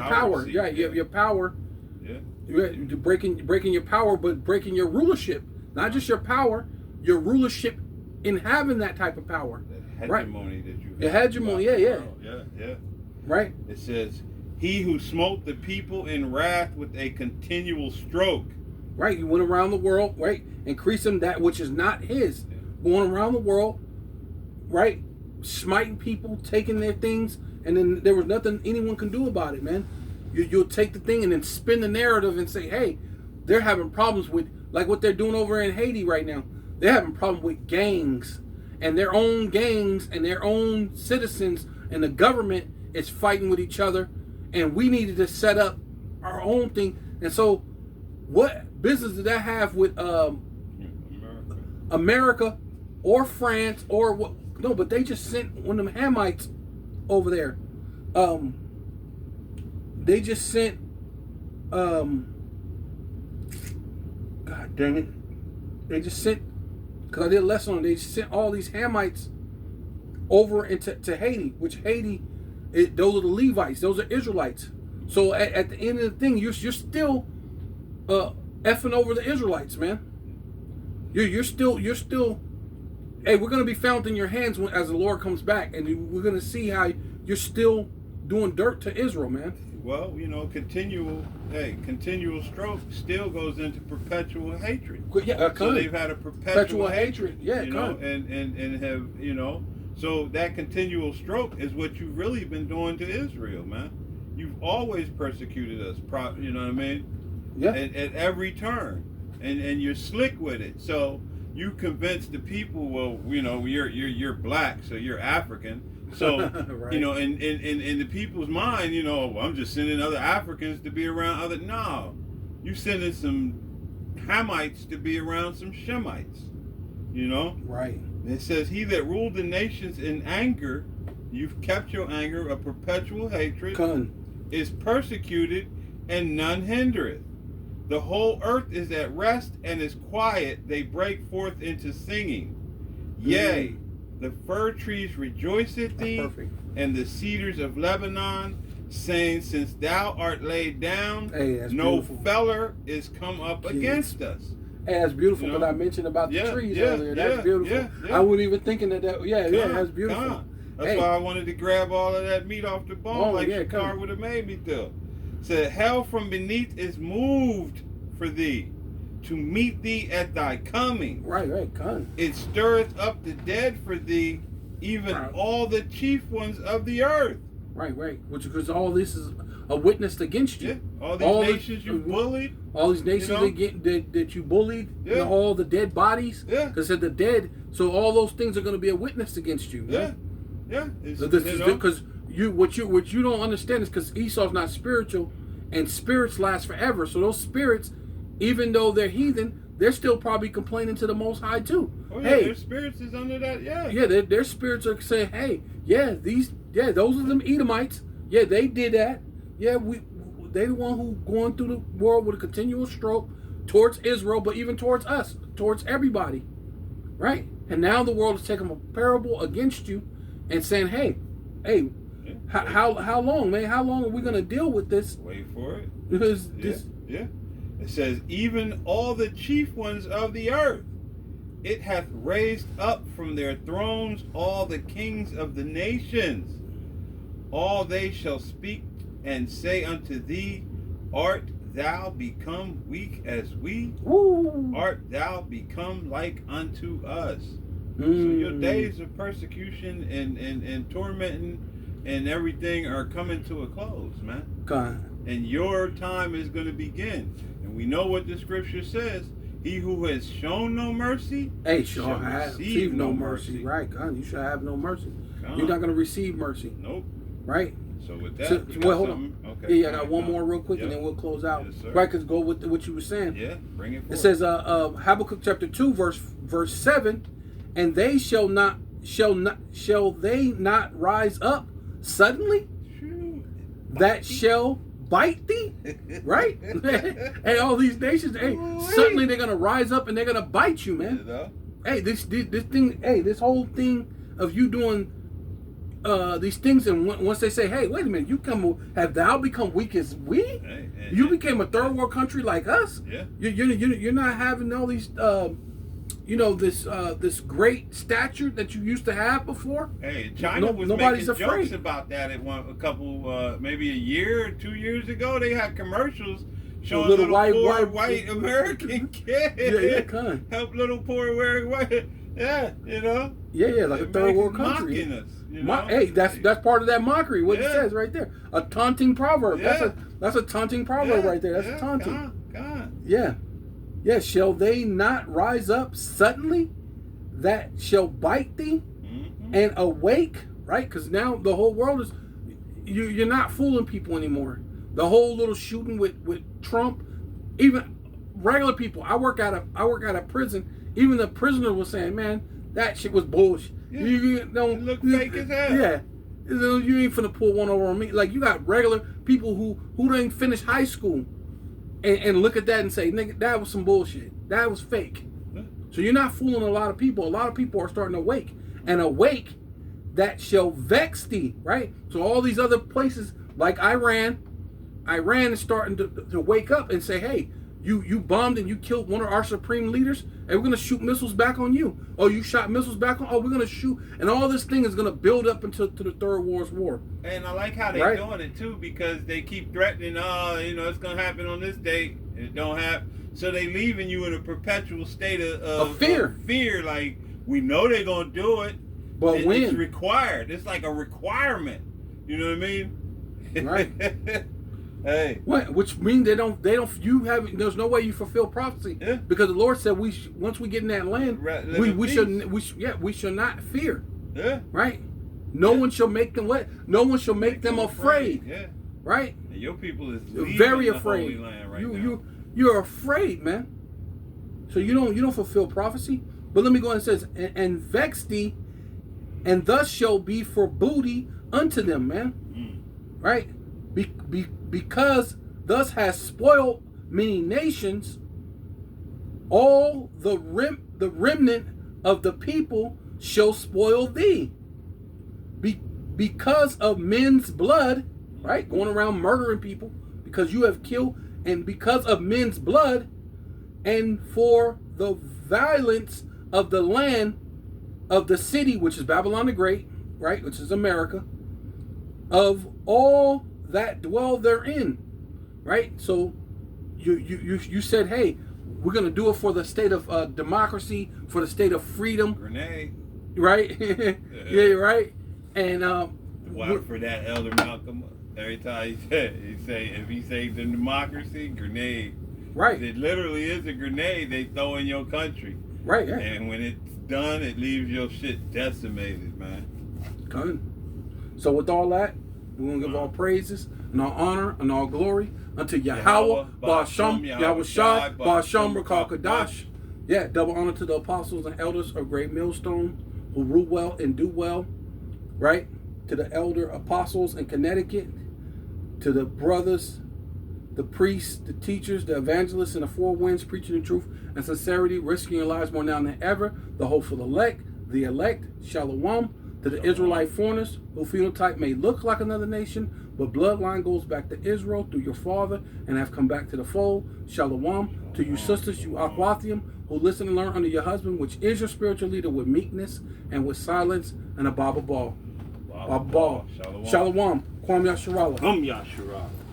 power. Yeah, your power. Yeah. You're breaking your power, but breaking your rulership. Not just your power, your rulership in having that type of power. That hegemony that you have. The hegemony, Yeah. Right. It says, he who smote the people in wrath with a continual stroke. Right, you went around the world, right, increasing that which is not his. Going around the world, right, smiting people, taking their things, and then there was nothing anyone can do about it, man. You'll take the thing and then spin the narrative and say, hey, they're having problems with, like what they're doing over in Haiti right now. They're having problems with gangs and their own gangs and their own citizens, and the government is fighting with each other, and we needed to set up our own thing. And so what business did that have with America or France or what? No, but they just sent one of them Hamites over there. They just sent God dang it. They just sent, because I did a lesson on it, they sent all these Hamites over into Haiti, which Haiti, those are the Levites, those are Israelites. So at the end of the thing, you're still effing over the Israelites, man. You're still. Hey, we're gonna be found in your hands as the Lord comes back, and we're gonna see how you're still doing dirt to Israel, man. Well, continual stroke still goes into perpetual hatred. Yeah, so they've had a perpetual hatred. Yeah, and have so that continual stroke is what you've really been doing to Israel, man. You've always persecuted us, you know what I mean? Yeah. At every turn, and you're slick with it. So you convince the people, well, you're black, so you're African. So right. In the people's mind, well, I'm just sending other Africans to be around other. No, you sending some Hamites to be around some Shemites. Right. It says, he that ruled the nations in anger, you've kept your anger a perpetual hatred, is persecuted, and none hindereth. The whole earth is at rest and is quiet. They break forth into singing. Yea, the fir trees rejoice at thee, and the cedars of Lebanon, saying, since thou art laid down, no feller is come up against us. Hey, that's beautiful. But I mentioned about the trees earlier. That's beautiful. I wasn't even thinking that. That's beautiful. That's why I wanted to grab all of that meat off the bone, Shakar would have made me do. Said, hell from beneath is moved for thee, to meet thee at thy coming. Right, It stirreth up the dead for thee, even all the chief ones of the earth. Right. Because all this is a witness against you. Yeah. All these nations you bullied. All these nations that you bullied. Yeah. All the dead bodies. Yeah. Because they're the dead. So all those things are going to be a witness against you. Yeah. Because what you don't understand is because Esau's not spiritual, and spirits last forever. So those spirits, even though they're heathen, they're still probably complaining to the Most High too. Oh yeah, their spirits is under that. Yeah, their spirits are saying, hey, those are them Edomites. Yeah, they did that. Yeah, they the one who going through the world with a continual stroke towards Israel, but even towards us, towards everybody, right? And now the world is taking a parable against you and saying, hey, how long, man? How long are we gonna deal with this? Wait for it. Because It says, even all the chief ones of the earth, it hath raised up from their thrones all the kings of the nations. all they shall speak and say unto thee, art thou become weak as we? Woo. Art thou become like unto us? So your days of persecution and tormenting and everything are coming to a close, man. God. And your time is going to begin. And we know what the scripture says. He who has shown no mercy shall receive no mercy. Right, God. You shall have no mercy. God. You're not going to receive mercy. Nope. Right? So with that, hold on. Okay. Yeah, I got one more real quick, and then we'll close out. Yes, right, because go with what you were saying. Yeah, bring it forward. It says, Habakkuk chapter 2, verse 7, and they shall they not rise up suddenly? That shall bite thee? Right? Hey, all these nations, suddenly they're gonna rise up and they're gonna bite you, man. Hey, this thing, this whole thing of you doing these things, and once they say, hey, wait a minute, have thou become weak as we? You became a third world country like us? Yeah. You're not having all these this great stature that you used to have before. Hey, China was making jokes about that at a couple, maybe a year or 2 years ago. They had commercials showing little white American kids help little poor white. Yeah, like a third world country. Mocking us. Hey, that's part of that mockery. What it says right there, a taunting proverb. Yeah. That's a taunting proverb right there. That's taunting. God. Yeah. Yeah, shall they not rise up suddenly that shall bite thee and awake, right? Because now the whole world is, you're not fooling people anymore. The whole little shooting with Trump, even regular people. I work at a prison. Even the prisoner was saying, man, that shit was bullshit. Yeah. You don't look fake as hell. Yeah. You ain't finna pull one over on me. Like, you got regular people who didn't finish high school. And look at that and say, nigga, that was some bullshit. That was fake. So you're not fooling a lot of people. A lot of people are starting to awake. And awake that shall vex thee, right? So all these other places, like Iran is starting to wake up and say, hey, you bombed and you killed one of our supreme leaders, and we're going to shoot missiles back on you. Oh, you shot missiles back on? Oh, we're going to shoot. And all this thing is going to build up into the Third World War. And I like how they're doing it, too, because they keep threatening, it's going to happen on this date. It don't happen. So they leaving you in a perpetual state of fear. Of fear, like, we know they're going to do it. But when? It's required. It's like a requirement. You know what I mean? Right. Hey. What? Which means there's no way you fulfill prophecy. Yeah. Because the Lord said once we get in that land, we shall not fear. Yeah. Right? No one shall make them them afraid. Yeah. Right? And your people is very afraid. The Holy Land right now. You're afraid, man. So you don't fulfill prophecy. But let me go ahead and it says, and vex thee, and thus shall be for booty unto them, man. Right? Because thus has spoiled many nations, all the remnant of the people shall spoil thee. Because of men's blood, right? Going around murdering people, because you have killed, and because of men's blood, and for the violence of the land of the city, which is Babylon the Great, right? Which is America, of all that dwell therein, right? So you said, hey, we're gonna do it for the state of democracy, for the state of freedom. Grenade, right? Yeah, right. And for that Elder Malcolm, every time he say if he say the democracy, grenade. Right. It literally is a grenade they throw in your country. Right. Yeah. And when it's done, it leaves your shit decimated, man. Good. So with all that, we're going to give all praises and all honor and all glory unto Yahweh, Ba'Shem, Yahushua, Ba'Shem, Rakal Kadash. Yeah, double honor to the apostles and elders of Great Millstone who rule well and do well, right? To the elder apostles in Connecticut, to the brothers, the priests, the teachers, the evangelists in the four winds preaching the truth and sincerity, risking your lives more now than ever, the hopeful elect, Shalom, to the Israelite foreigners whose phenotype may look like another nation, but bloodline goes back to Israel through your father and have come back to the fold. Shalom. To you sisters, you Aquathium, who listen and learn under your husband, which is your spiritual leader, with meekness and with silence and a Baba Ball. Abba. Shalom. Kwam Yasharallah. Yasharah.